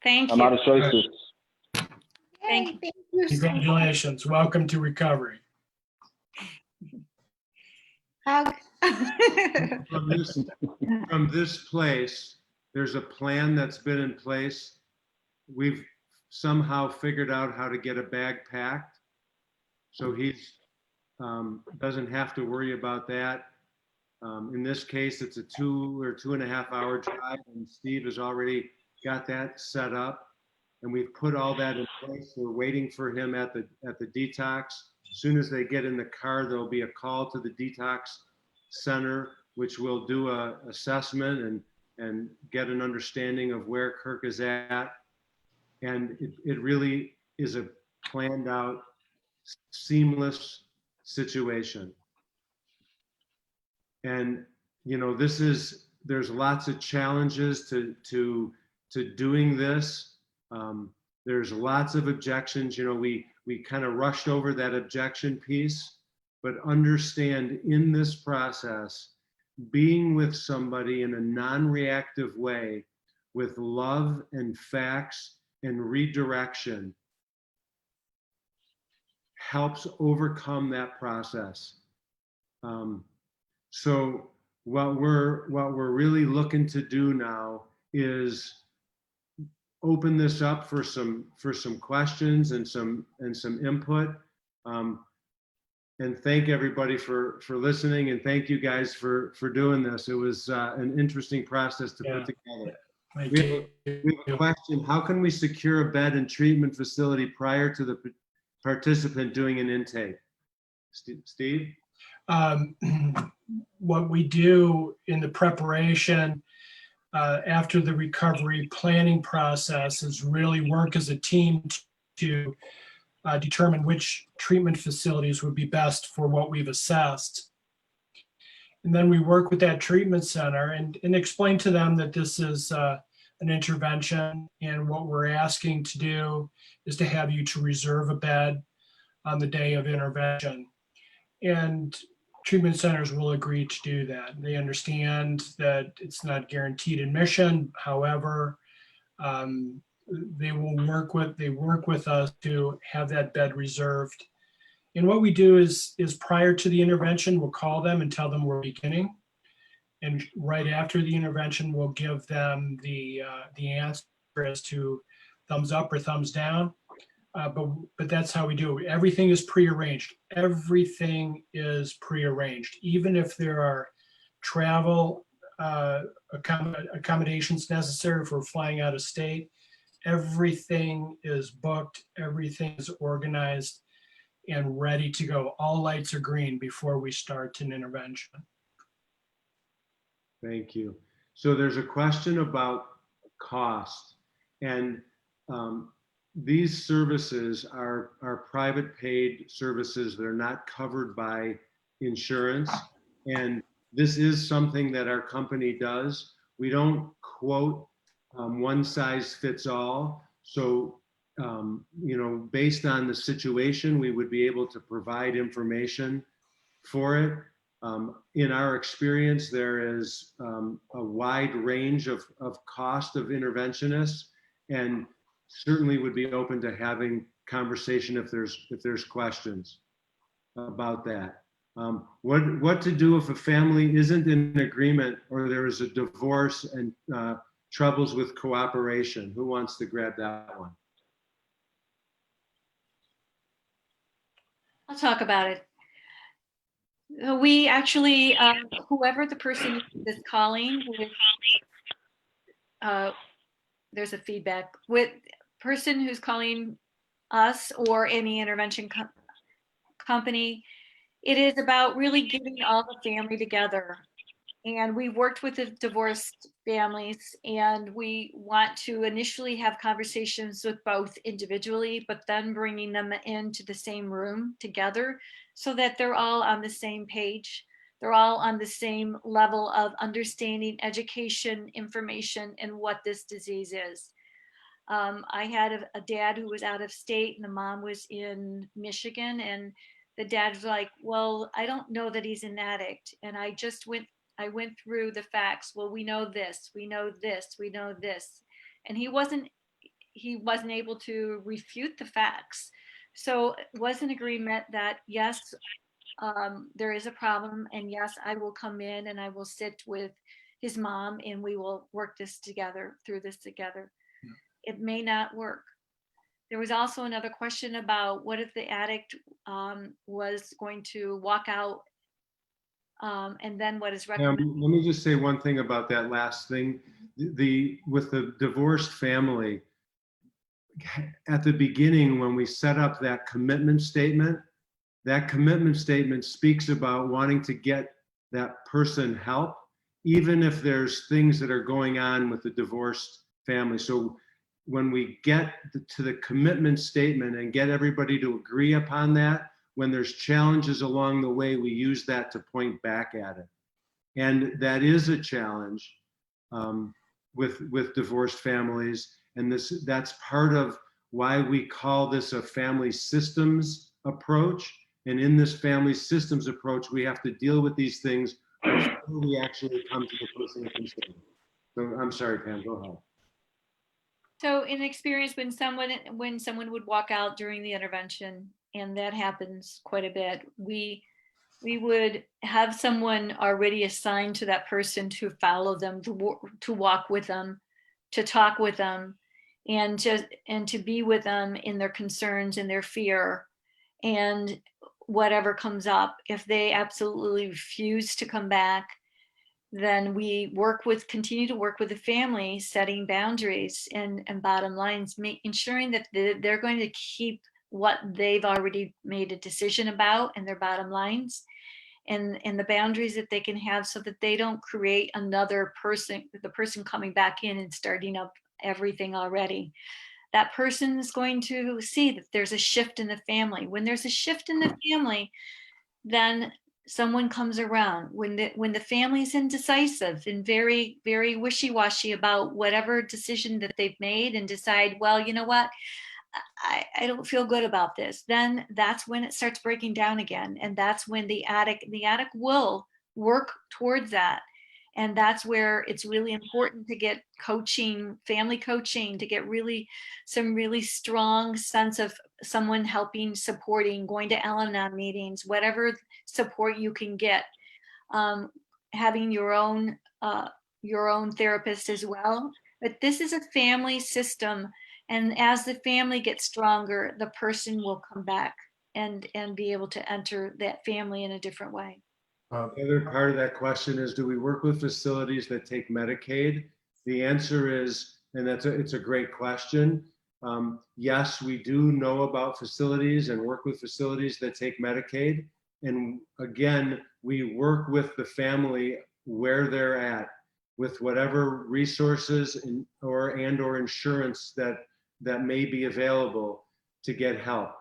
Thank I'm out you. of choices. Thank Yay, thank you so much. Congratulations. Welcome to recovery. Hug. From this place, there's a plan that's been in place. We've somehow figured out how to get a bag packed. So he's doesn't have to worry about that. In this case, it's a 2 or 2.5 hour drive, and Steve has already got that set up. And we've put all that in place. We're waiting for him at the detox. As soon as they get in the car, there'll be a call to the detox center, which will do a assessment and get an understanding of where Kirk is at. And it really is a planned out, seamless situation. And you know, there's lots of challenges to doing this. There's lots of objections. You know, we kind of rushed over that objection piece, but understand in this process, being with somebody in a non-reactive way with love and facts and redirection helps overcome that process. So what we're really looking to do now is open this up for some questions and some input. And thank everybody for listening, and thank you guys for doing this. It was an interesting process to put together. We have a question. How can we secure a bed in treatment facility prior to the participant doing an intake? Steve? What we do in the preparation after the recovery planning process is really work as a team to determine which treatment facilities would be best for what we've assessed. And then we work with that treatment center and explain to them that this is an intervention, and what we're asking to do is to have you to reserve a bed on the day of intervention. And treatment centers will agree to do that. They understand that it's not guaranteed admission. However, they work with us to have that bed reserved. And what we do is prior to the intervention, we'll call them and tell them we're beginning. And right after the intervention, we'll give them the answer as to thumbs up or thumbs down. But that's how we do it. Everything is prearranged. Everything is prearranged. Even if there are travel accommodations necessary if we're flying out of state, everything is booked, everything is organized and ready to go. All lights are green before we start an intervention. Thank you. So there's a question about cost, and these services are private paid services that are not covered by insurance. And this is something that our company does. We don't quote one size fits all. So, you know, based on the situation, we would be able to provide information for it. In our experience, there is a wide range of cost of interventionists, and certainly would be open to having conversation if there's questions about that. What to do if a family isn't in agreement or there is a divorce and troubles with cooperation? Who wants to grab that one? I'll talk about it. We actually, whoever the person is calling with, there's a feedback with person who's calling us or any intervention company. It is about really getting all the family together. And we worked with the divorced families, and we want to initially have conversations with both individually, but then bringing them into the same room together so that they're all on the same page. They're all on the same level of understanding, education, information, and what this disease is. I had a dad who was out of state and the mom was in Michigan, and the dad was like, well, I don't know that he's an addict. And I went through the facts. Well, we know this, we know this, we know this. And he wasn't able to refute the facts. So it was an agreement that yes, there is a problem, and yes, I will come in and I will sit with his mom and we will work this together, through this together. It may not work. There was also another question about what if the addict was going to walk out, and then what is recommended. Let me just say one thing about that last thing. With the divorced family, at the beginning, when we set up that commitment statement speaks about wanting to get that person help, even if there's things that are going on with the divorced family. So when we get to the commitment statement and get everybody to agree upon that, when there's challenges along the way, we use that to point back at it. And that is a challenge with divorced families. And that's part of why we call this a family systems approach. And in this family systems approach, we have to deal with these things before we actually come to the person of concern. So I'm sorry, Pam, go ahead. So in experience, when someone would walk out during the intervention, and that happens quite a bit, we would have someone already assigned to that person to follow them, to walk with them, to talk with them, and to be with them in their concerns and their fear, and whatever comes up. If they absolutely refuse to come back, then we continue to work with the family, setting boundaries and bottom lines, ensuring that they're going to keep what they've already made a decision about and their bottom lines, and the boundaries that they can have, so that they don't create another person, the person coming back in and starting up everything already. That person is going to see that there's a shift in the family. When there's a shift in the family, then someone comes around. When the family's indecisive and very, very wishy-washy about whatever decision that they've made, and decide, well, you know what, I don't feel good about this, then that's when it starts breaking down again. And that's when the addict will work towards that. And that's where it's really important to get coaching, family coaching, to get some really strong sense of someone helping, supporting, going to Al-Anon meetings, whatever support you can get, having your own therapist as well. But this is a family system. And as the family gets stronger, the person will come back and be able to enter that family in a different way. The other part of that question is, do we work with facilities that take Medicaid? The answer is, and it's a great question. Yes, we do know about facilities and work with facilities that take Medicaid. And again, we work with the family where they're at, with whatever resources and or insurance that may be available to get help.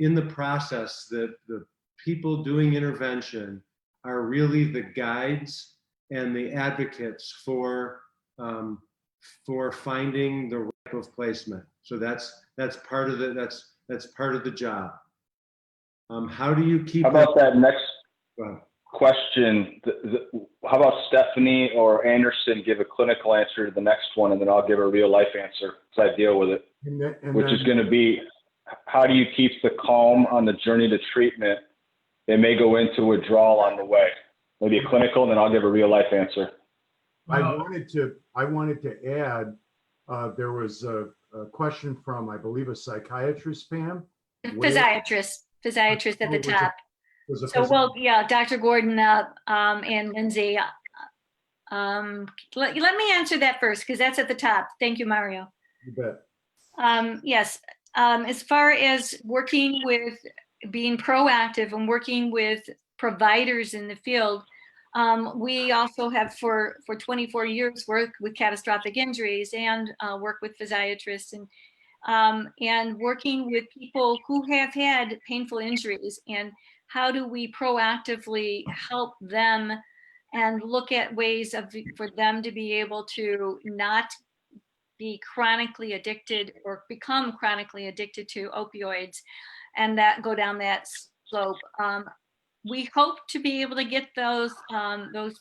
In the process, the people doing intervention are really the guides and the advocates for finding the right of placement. So that's part of that's part of the job. How do you keep? How about that next question? How about Stephanie or Anderson give a clinical answer to the next one, and then I'll give a real life answer as I deal with it, which is going to be, how do you keep the calm on the journey to treatment? They may go into withdrawal on the way. Maybe a clinical, and then I'll give a real life answer. I wanted to add, there was a question from, I believe, a psychiatrist, Pam. Physiatrist. physiatrist at the Was it- top. was a So, well, yeah, Dr. Gordon and Lindsay. Let me answer that first because that's at the top. Thank you, Mario. You bet. Yes, as far as working with being proactive and working with providers in the field, we also have for 24 years worked with catastrophic injuries and work with physiatrists and working with people who have had painful injuries, and how do we proactively help them and look at ways for them to be able to not be chronically addicted or become chronically addicted to opioids and that go down that slope. We hope to be able to get those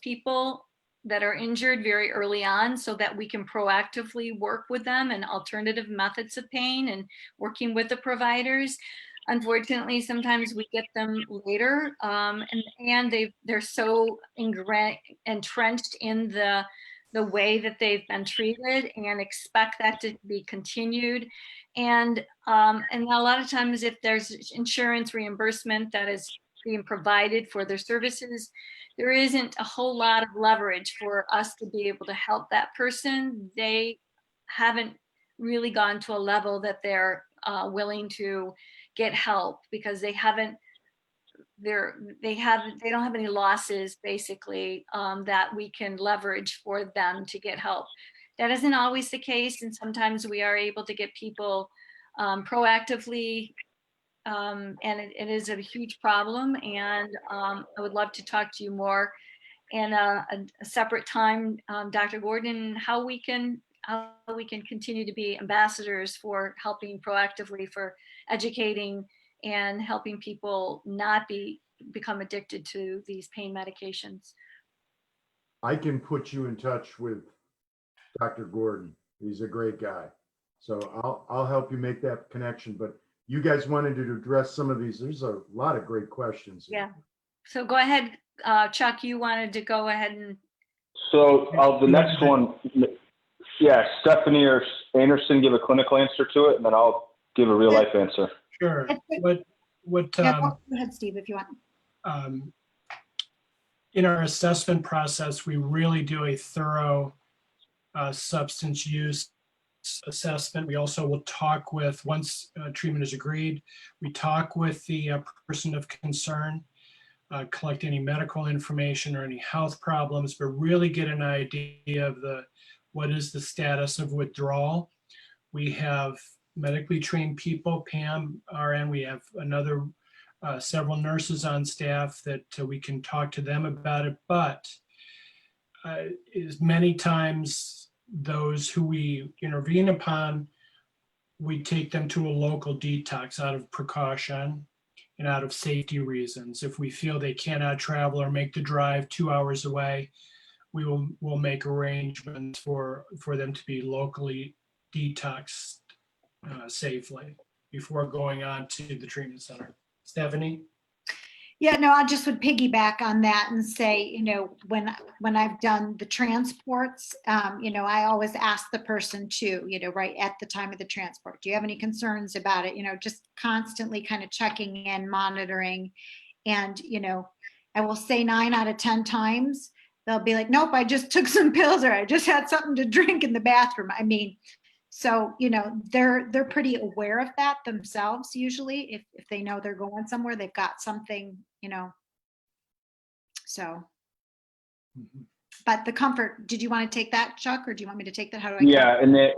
people that are injured very early on so that we can proactively work with them and alternative methods of pain and working with the providers. Unfortunately, sometimes we get them later and they're so entrenched in the way that they've been treated and expect that to be continued. And a lot of times if there's insurance reimbursement that is being provided for their services, there isn't a whole lot of leverage for us to be able to help that person. They haven't really gone to a level that they're willing to get help because they don't have any losses basically that we can leverage for them to get help. That isn't always the case, and sometimes we are able to get people proactively, and it is a huge problem, and I would love to talk to you more in a separate time, Dr. Gordon, how we can continue to be ambassadors for helping proactively, for educating and helping people not become addicted to these pain medications. I can put you in touch with Dr. Gordon. He's a great guy. So I'll help you make that connection. But you guys wanted to address some of these. There's a lot of great questions. Yeah. So go ahead, Chuck, you wanted to go ahead and. So the next one, yeah, Stephanie or Anderson give a clinical answer to it, and then I'll give a real life answer. Sure. Yeah, go ahead, Steve, if you want. In our assessment process, we really do a thorough substance use assessment. We also will talk with, once treatment is agreed, we talk with the person of concern, collect any medical information or any health problems, but really get an idea of what is the status of withdrawal. We have medically trained people, Pam, RN, we have another several nurses on staff that we can talk to them about it, but is many times those who we intervene upon, we take them to a local detox out of precaution and out of safety reasons. If we feel they cannot travel or make the drive 2 hours away, we'll make arrangements for them to be locally detoxed safely before going on to the treatment center. Stephanie? Yeah, no, I just would piggyback on that and say, when I've done the transports, I always ask the person to, right at the time of the transport, do you have any concerns about it? Just constantly kind of checking in, monitoring. And, I will say 9 out of 10 times, they'll be like, nope, I just took some pills or I just had something to drink in the bathroom. I mean, so, they're pretty aware of that themselves. Usually if they know they're going somewhere, they've got something, so. But the comfort, did you want to take that, Chuck, or do you want me to take that? How do I? Yeah. And then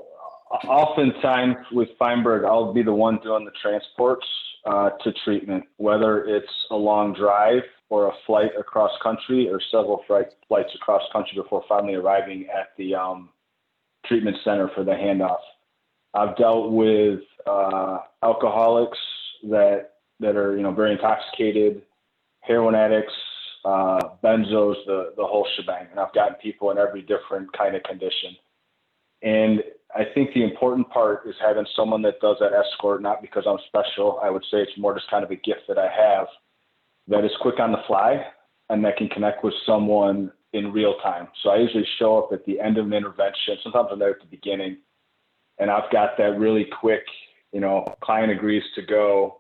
oftentimes with Feinberg, I'll be the one doing the transports to treatment, whether it's a long drive or a flight across country or several flights across country before finally arriving at the treatment center for the handoff. I've dealt with alcoholics that are very intoxicated, heroin addicts, benzos, the whole shebang. And I've gotten people in every different kind of condition. And I think the important part is having someone that does that escort, not because I'm special. I would say it's more just kind of a gift that I have, that is quick on the fly and that can connect with someone in real time. So I usually show up at the end of an intervention. Sometimes I'm there at the beginning, and I've got that really quick, client agrees to go.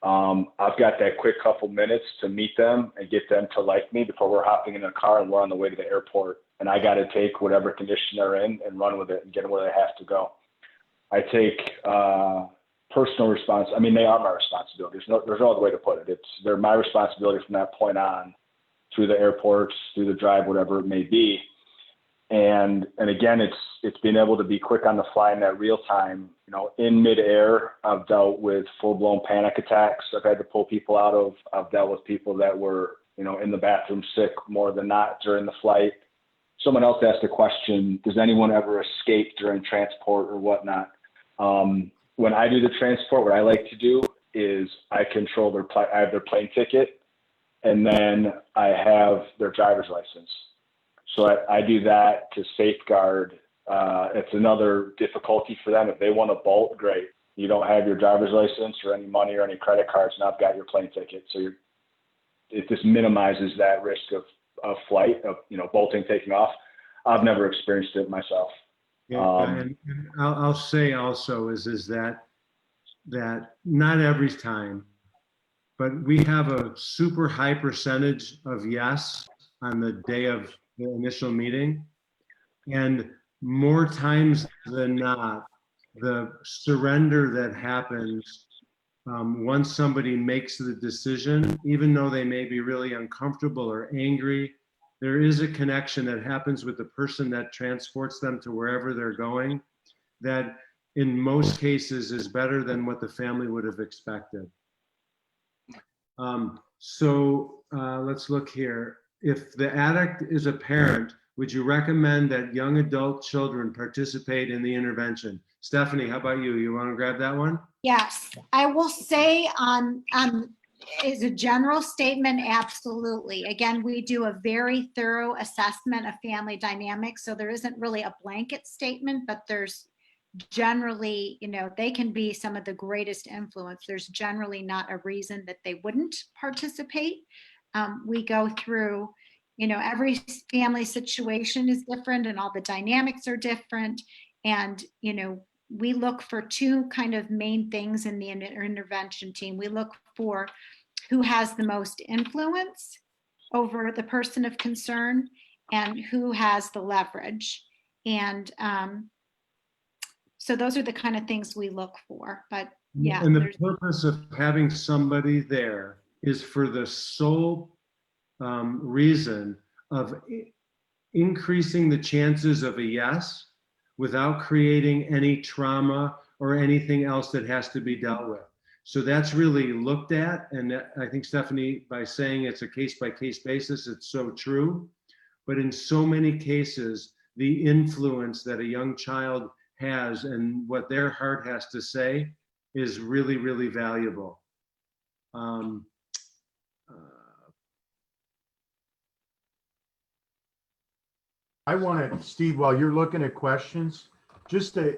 I've got that quick couple minutes to meet them and get them to like me before we're hopping in a car and we're on the way to the airport. And I got to take whatever condition they're in and run with it and get them where they have to go. I take personal response. I mean, they are my responsibility. There's no other way to put it. They're my responsibility from that point on, through the airports, through the drive, whatever it may be. And again, it's being able to be quick on the fly in that real time. You know, in midair, I've dealt with full-blown panic attacks. I've had to pull people out of. I've dealt with people that were, you know, in the bathroom sick more than not during the flight. Someone else asked a question: does anyone ever escape during transport or whatnot? When I do the transport, what I like to do is I control I have their plane ticket, and then I have their driver's license. So I do that to safeguard. It's another difficulty for them. If they want to bolt, great. You don't have your driver's license or any money or any credit cards, and I've got your plane ticket. So it just minimizes that risk of flight, of, you know, bolting, taking off. I've never experienced it myself. Yeah, and I'll say also is that not every time, but we have a super high percentage of yes on the day of the initial meeting. And more times than not, the surrender that happens once somebody makes the decision, even though they may be really uncomfortable or angry, there is a connection that happens with the person that transports them to wherever they're going that in most cases is better than what the family would have expected. Let's look here. If the addict is a parent, would you recommend that young adult children participate in the intervention? Stephanie, how about you? You want to grab that one? Yes, I will say as a general statement, absolutely. Again, we do a very thorough assessment of family dynamics, so there isn't really a blanket statement, but there's generally, you know, they can be some of the greatest influence. There's generally not a reason that they wouldn't participate. We go through, you know, every family situation is different and all the dynamics are different. And, you know, we look for two kind of main things in the intervention team. We look for who has the most influence over the person of concern and who has the leverage. And so those are the kind of things we look for. But yeah. And the purpose of having somebody there is for the sole reason of increasing the chances of a yes without creating any trauma or anything else that has to be dealt with. So that's really looked at. And I think, Stephanie, by saying it's a case-by-case basis, it's so true. But in so many cases, the influence that a young child has and what their heart has to say is really, really valuable. I want to, Steve, while you're looking at questions, just to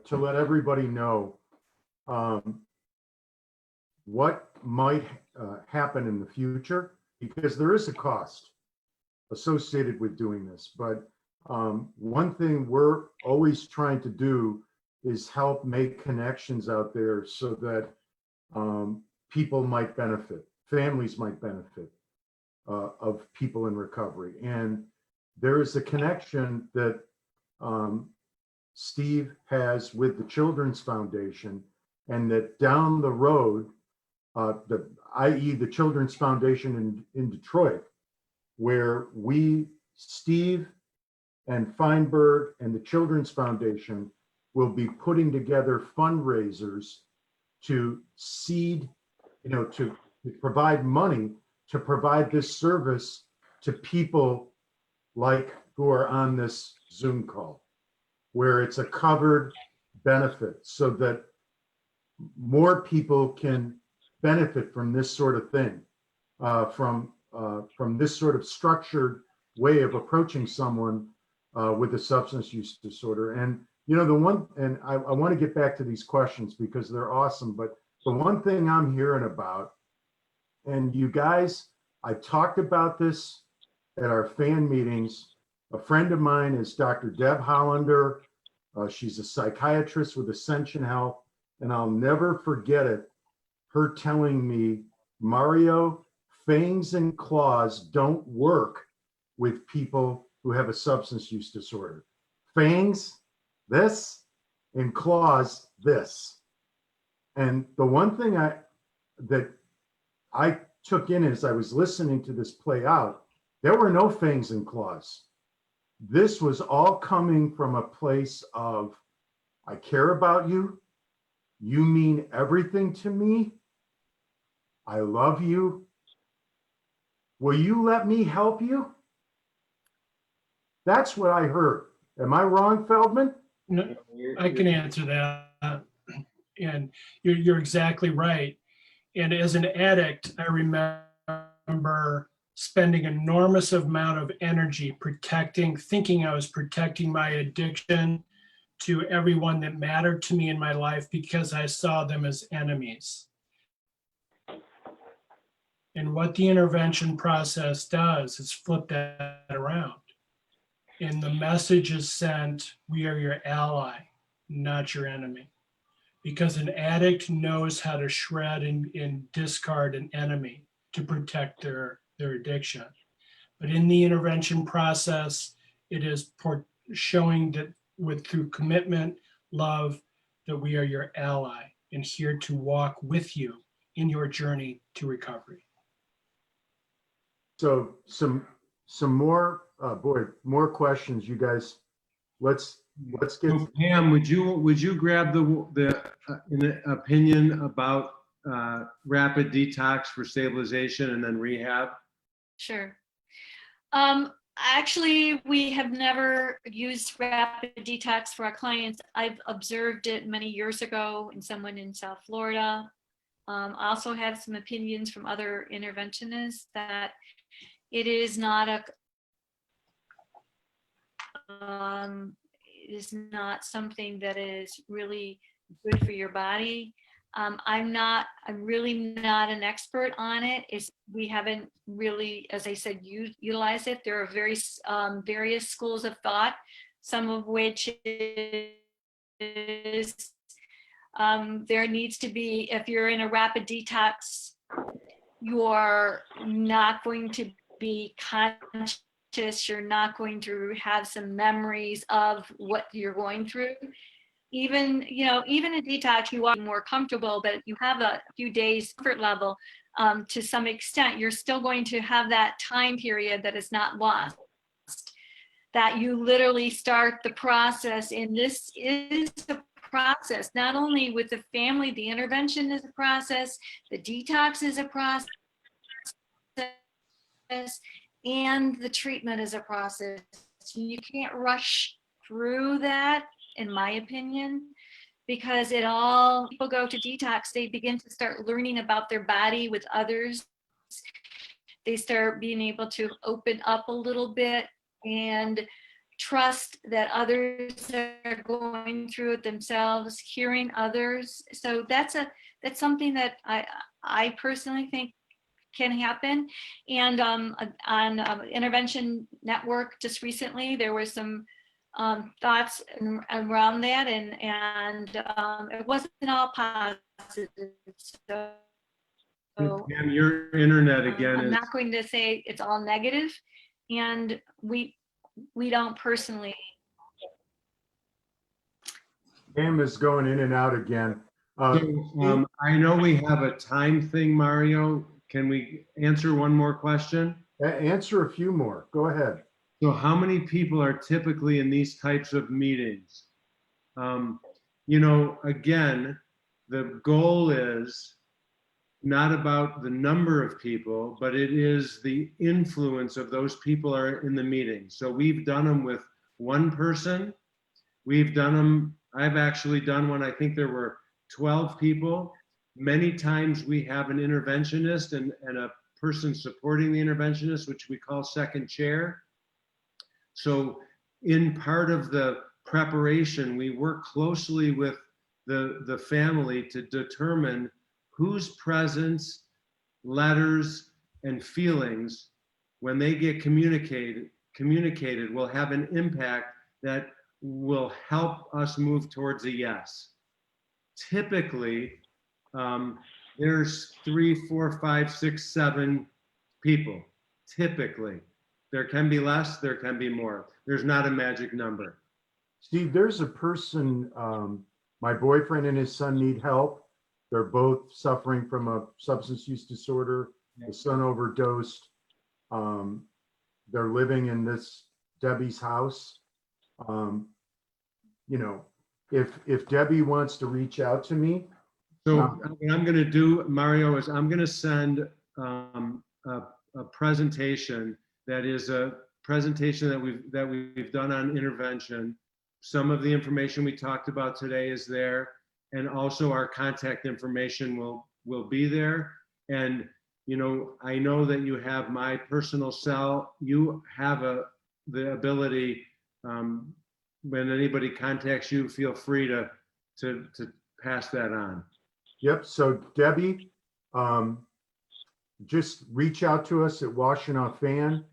let everybody know what might happen in the future, because there is a cost associated with doing this. But one thing we're always trying to do is help make connections out there so that people might benefit, families might benefit of people in recovery. And there is a connection that Steve has with the Children's Foundation, and that down the road, i.e. the Children's Foundation in Detroit, where Steve and Feinberg and the Children's Foundation will be putting together fundraisers to seed, to provide money to provide this service to people like who are on this Zoom call, where it's a covered benefit so that more people can benefit from this sort of thing, from this sort of structured way of approaching someone with a substance use disorder. And I want to get back to these questions because they're awesome, but the one thing I'm hearing about, and you guys, I talked about this at our fan meetings. A friend of mine is Dr. Deb Hollander. She's a psychiatrist with Ascension Health, and I'll never forget it her telling me, Mario, fangs and claws don't work with people who have a substance use disorder. Fangs, this, and claws, this. And the one thing that I took in as I was listening to this play out, there were no fangs and claws. This was all coming from a place of, I care about you. You mean everything to me. I love you. Will you let me help you? That's what I heard. Am I wrong, Feldman? No, I can answer that. And you're exactly right. And as an addict, I remember spending an enormous amount of energy thinking I was protecting my addiction to everyone that mattered to me in my life because I saw them as enemies. And what the intervention process does is flip that around. And the message is sent, we are your ally, not your enemy. Because an addict knows how to shred and discard an enemy to protect their addiction. But in the intervention process, it is showing that through commitment, love, that we are your ally and here to walk with you in your journey to recovery. So some more, more questions, you guys. Let's get. So Pam, would you grab an opinion about rapid detox for stabilization and then rehab? Sure. Actually, we have never used rapid detox for our clients. I've observed it many years ago in someone in South Florida. I also have some opinions from other interventionists that it is not something that is really good for your body. I'm really not an expert on it. We haven't really, as I said, utilized it. There are various schools of thought, some of which is there needs to be, if you're in a rapid detox, you are not going to be conscious, you're not going to have some memories of what you're going through. Even a detox, you are more comfortable, but you have a few days comfort level to some extent, you're still going to have that time period that is not lost, that you literally start the process. And this is a process, not only with the family, the intervention is a process, the detox is a process, and the treatment is a process. You can't rush through that, in my opinion, because people go to detox, they begin to start learning about their body with others. They start being able to open up a little bit and trust that others are going through it themselves, hearing others. So that's something that I personally think can happen. And on Intervention Network just recently, there were some thoughts around that, and it wasn't all positive. So Pam, your internet again I'm is. not going to say it's all negative, and we don't personally. Pam is going in and out again. So, I know we have a time thing, Mario. Can we answer one more question? Answer a few more. Go ahead. So how many people are typically in these types of meetings? Again, the goal is not about the number of people, but it is the influence of those people are in the meeting. So we've done them with one person. I've actually done one, I think there were 12 people. Many times we have an interventionist and a person supporting the interventionist, which we call second chair. So in part of the preparation, we work closely with the family to determine whose presence, letters, and feelings, when they get communicated will have an impact that will help us move towards a yes. Typically, there's 3, 4, 5, 6, 7 people, typically. There can be less, there can be more. There's not a magic number. Steve, there's a person, my boyfriend and his son need help. They're both suffering from a substance use disorder. The son overdosed. They're living in this Debbie's house. You know, if Debbie wants to reach out to me. So what I'm going to do, Mario, is I'm going to send a presentation that is a presentation that we've done on intervention. Some of the information we talked about today is there, and also our contact information will be there. And you know, I know that you have my personal cell. You have the ability, when anybody contacts you, feel free to pass that on. Yep. So Debbie, just reach out to us at Washtenaw Fan,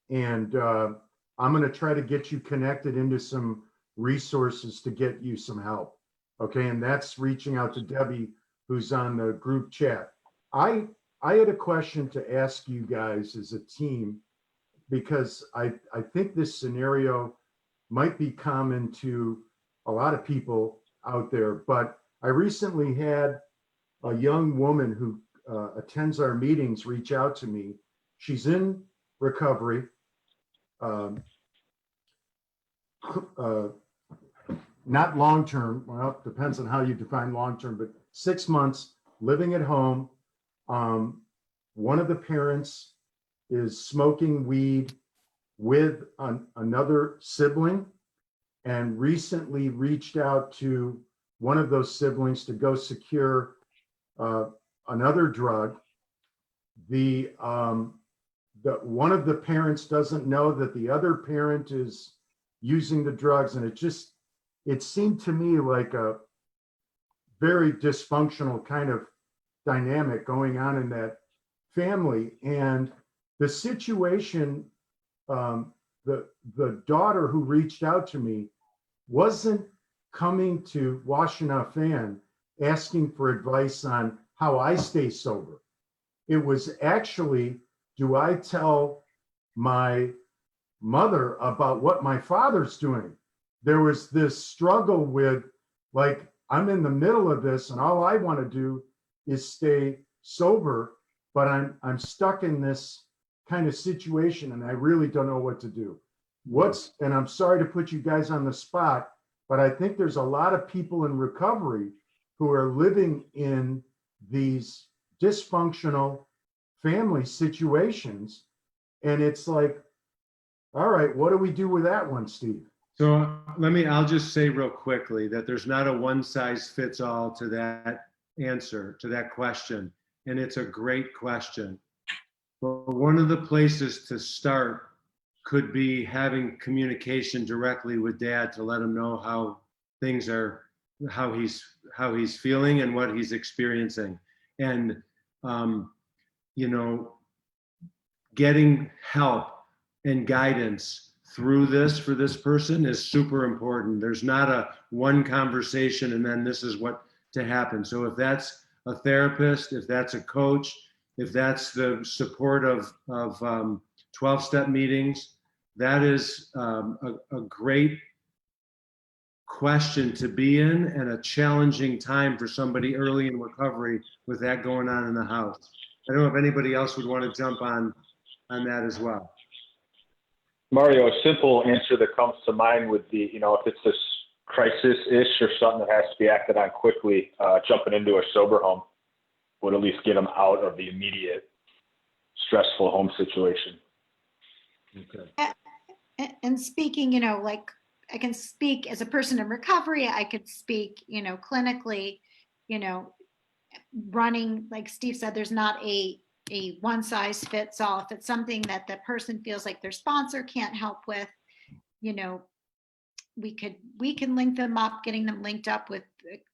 and I'm going to try to get you connected into some resources to get you some help. Okay. And that's reaching out to Debbie, who's on the group chat. I had a question to ask you guys as a team, because I think this scenario might be common to a lot of people out there, but I recently had a young woman who attends our meetings reach out to me. She's in recovery, not long-term, well, it depends on how you define long-term, but 6 months living at home. One of the parents is smoking weed with another sibling, and recently reached out to one of those siblings to go secure another drug. The one of the parents doesn't know that the other parent is using the drugs, and it seemed to me like a very dysfunctional kind of dynamic going on in that family. And the situation, the daughter who reached out to me wasn't coming to Washtenaw Fan asking for advice on how I stay sober. It was actually, do I tell my mother about what my father's doing? There was this struggle with, like, I'm in the middle of this and all I want to do is stay sober, but I'm stuck in this kind of situation and I really don't know what to do. And I'm sorry to put you guys on the spot, but I think there's a lot of people in recovery who are living in these dysfunctional family situations. And it's like, all right, what do we do with that one, Steve? So I'll just say real quickly that there's not a one size fits all to that answer, to that question. And it's a great question. But one of the places to start could be having communication directly with Dad to let him know how things are, how he's feeling and what he's experiencing. And, you know, getting help and guidance through this for this person is super important. There's not a one conversation and then this is what to happen. So if that's a therapist, if that's a coach, if that's the support of 12-step meetings, that is a great question to be in and a challenging time for somebody early in recovery with that going on in the house. I don't know if anybody else would want to jump on that as well. Mario, a simple answer that comes to mind would be, you know, if it's this crisis-ish or something that has to be acted on quickly, jumping into a sober home would at least get them out of the immediate stressful home situation. Okay. And speaking, you know, like I can speak as a person in recovery, I could speak, you know, clinically, you know, running, like Steve said, there's not a one size fits all. If it's something that the person feels like their sponsor can't help with, you know, we can link them up, getting them linked up with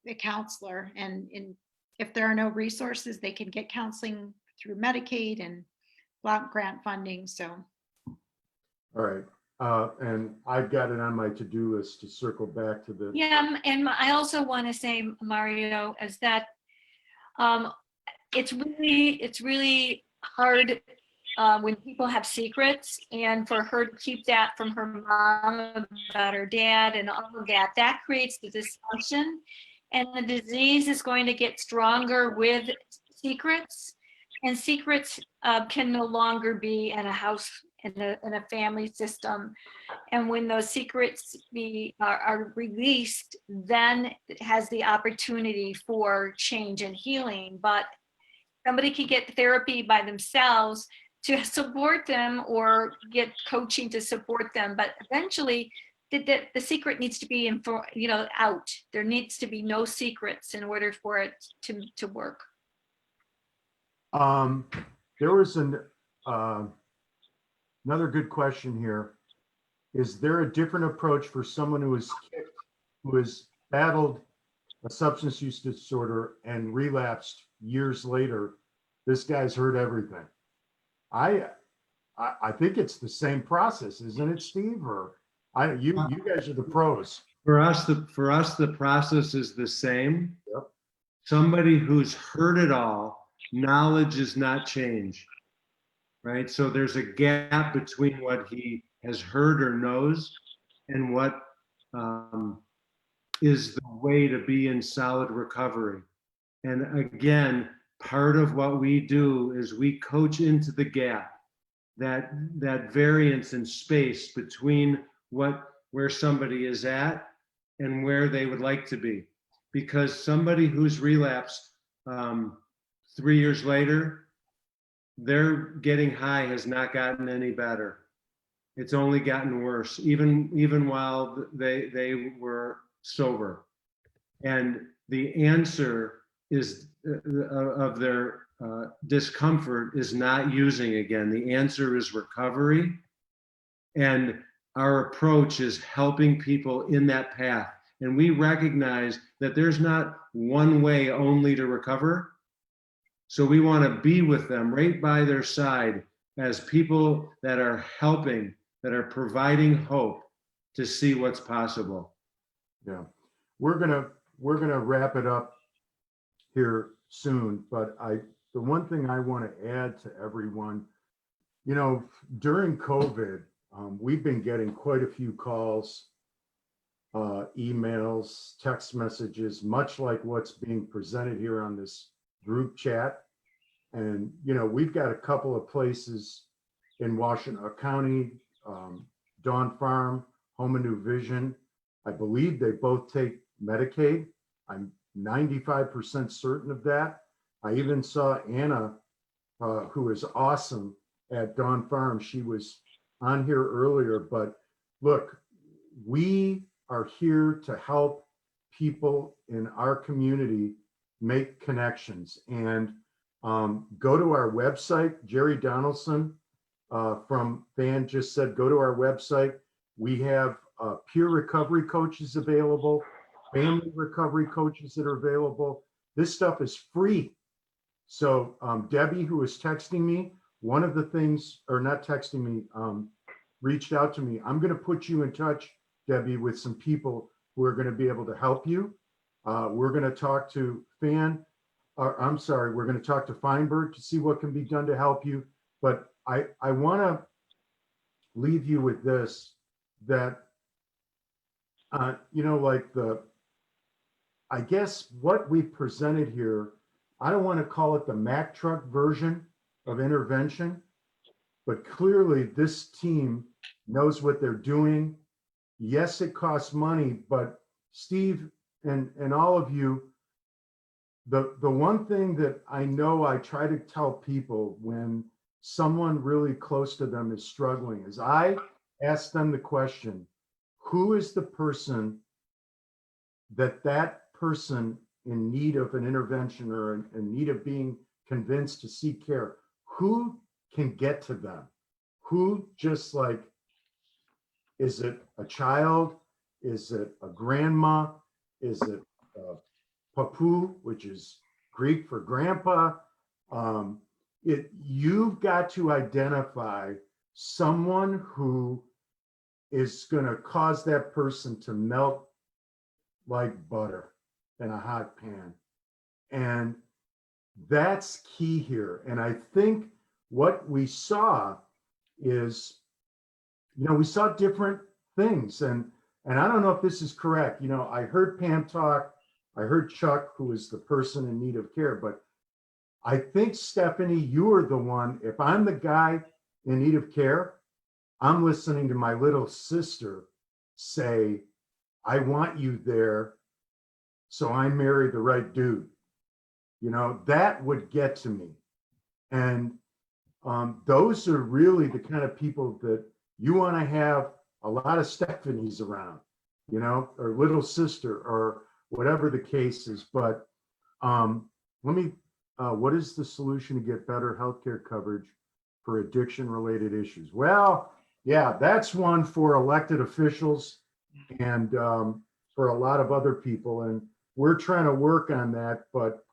a counselor. And if there are no resources, they can get counseling through Medicaid and block grant funding. So. All right. And I've got it on my to-do list to circle back to the. Yeah, and I also want to say, Mario, is that it's really hard when people have secrets, and for her to keep that from her mom about her dad and all of that, that creates the dysfunction, and the disease is going to get stronger with secrets, and secrets can no longer be in a house, in a family system. And when those secrets are released, then it has the opportunity for change and healing. But somebody can get therapy by themselves to support them, or get coaching to support them. But eventually, the secret needs to be out. There needs to be no secrets in order for it to work. There was another good question here. Is there a different approach for someone who has battled a substance use disorder and relapsed years later? This guy's heard everything. I think it's the same process, isn't it, Steve? Or you guys are the pros. For us, the process is the same. Yep. Somebody who's heard it all, knowledge is not change, right? So there's a gap between what he has heard or knows and what is the way to be in solid recovery. And again, part of what we do is we coach into the gap, that variance in space between where somebody is at and where they would like to be. Because somebody who's relapsed 3 years later, their getting high has not gotten any better. It's only gotten worse, even while they were sober. And the answer is of their discomfort is not using again. The answer is recovery. And our approach is helping people in that path. And we recognize that there's not one way only to recover. So we want to be with them right by their side as people that are helping, that are providing hope to see what's possible. Yeah, we're gonna wrap it up here soon, but the one thing I want to add to everyone, during COVID, we've been getting quite a few calls, emails, text messages, much like what's being presented here on this group chat. And, we've got a couple of places in Washington County, Dawn Farm, Home and New Vision. I believe they both take Medicaid. I'm 95% certain of that. I even saw Anna, who is awesome at Dawn Farm. She was on here earlier, but look, we are here to help people in our community make connections. And go to our website. Jerry Donaldson from FAN just said, go to our website. We have peer recovery coaches available, family recovery coaches that are available. This stuff is free. So Debbie, who was texting me, one of the things, or not texting me, reached out to me. I'm going to put you in touch, Debbie, with some people who are going to be able to help you. We're going to talk to we're going to talk to Feinberg to see what can be done to help you. But I want to leave you with this, that, I guess what we presented here, I don't want to call it the Mack truck version of intervention, but clearly this team knows what they're doing. Yes, it costs money, but Steve and all of you, the one thing that I know I try to tell people when someone really close to them is struggling is I ask them the question, who is the person that person in need of an intervention or in need of being convinced to seek care, who can get to them? Who just like, is it a child? Is it a grandma? Is it papu, which is Greek for grandpa? You've got to identify someone who is going to cause that person to melt like butter in a hot pan. And That's key here. And I think what we saw is, we saw different things. And I don't know if this is correct. I heard Pam talk. I heard Chuck, who is the person in need of care. But I think, Stephanie, you are the one. If I'm the guy in need of care, I'm listening to my little sister say, I want you there, so I marry the right dude. That would get to me. And those are really the kind of people that you want to have a lot of Stephanies around, or little sister, or whatever the case is. But what is the solution to get better healthcare coverage for addiction-related issues? Well, yeah, that's one for elected officials and for a lot of other people. And we're trying to work on that. But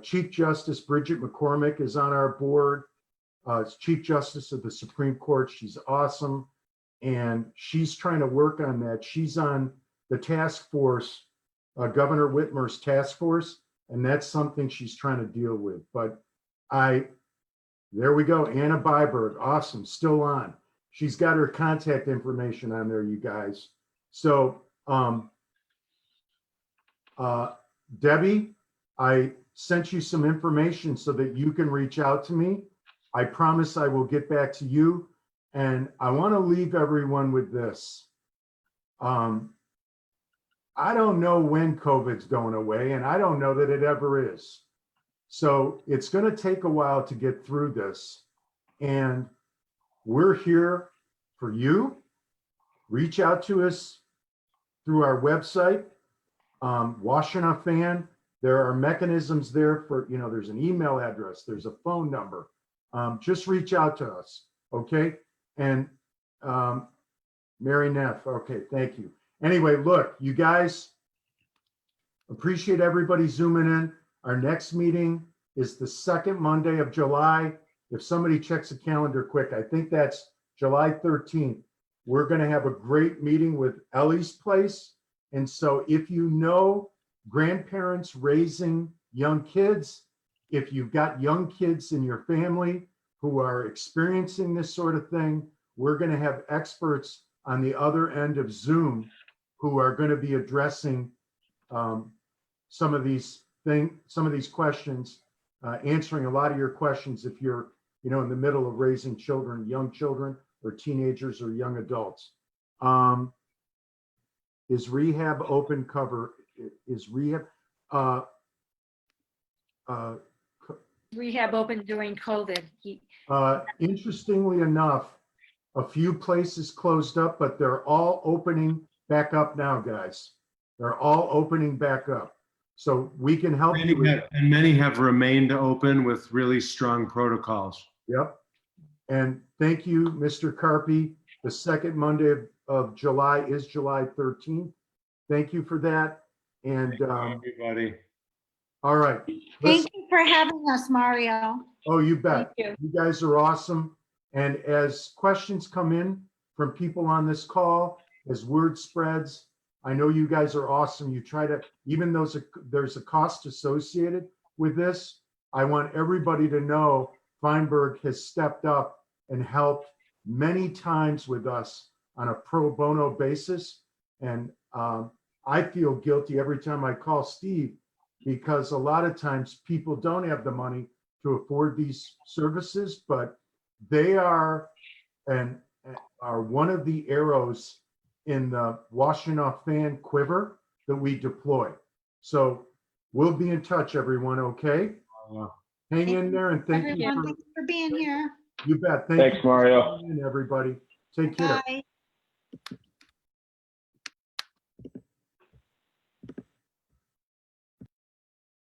Chief Justice Bridget McCormick is on our board. As Chief Justice of the Supreme Court. She's awesome. And she's trying to work on that. She's on the task force, Governor Whitmer's task force. And that's something she's trying to deal with. But there we go. Anna Byberg, awesome, still on. She's got her contact information on there, you guys. So, Debbie, I sent you some information so that you can reach out to me. I promise I will get back to you. And I want to leave everyone with this. I don't know when COVID's going away, and I don't know that it ever is. So it's going to take a while to get through this. And we're here for you. Reach out to us through our website, Washington Fan. There are mechanisms there for, there's an email address, there's a phone number. Just reach out to us, okay? And Mary Neff, okay, thank you. Anyway, look, you guys, appreciate everybody zooming in. Our next meeting is the second Monday of July. If somebody checks the calendar quick, I think that's July 13th. We're going to have a great meeting with Ellie's Place. And so if you know grandparents raising young kids, if you've got young kids in your family who are experiencing this sort of thing, we're going to have experts on the other end of Zoom who are going to be addressing some of these questions, answering a lot of your questions if you're, in the middle of raising children, young children, or teenagers or young adults. Is rehab open cover? Is rehab? Rehab open during COVID. Interestingly enough, a few places closed up, but they're all opening back up now, guys. They're all opening back up. So we can help you with that. And many have remained open with really strong protocols. Yep. And thank you, Mr. Carpy. The second Monday of July is July 13th. Thank you for that. And everybody. All right. Thank you for having us, Mario. Oh, you bet. Thank You guys are awesome. And as questions come in from people on this call, as word spreads, I know you guys are awesome. You try to, even though there's a cost associated with this, I want everybody to know Feinberg has stepped up and helped many times with us on a pro bono basis. And I feel guilty every time I call Steve, because a lot of times people don't have the money to afford these services, but they are one of the arrows in the Washington Fan quiver that we deploy. So we'll be in touch, everyone, okay? Hang in there, and thank you. Everyone, thanks for being here. You bet. Thanks, Mario. Everybody. Take care. Bye.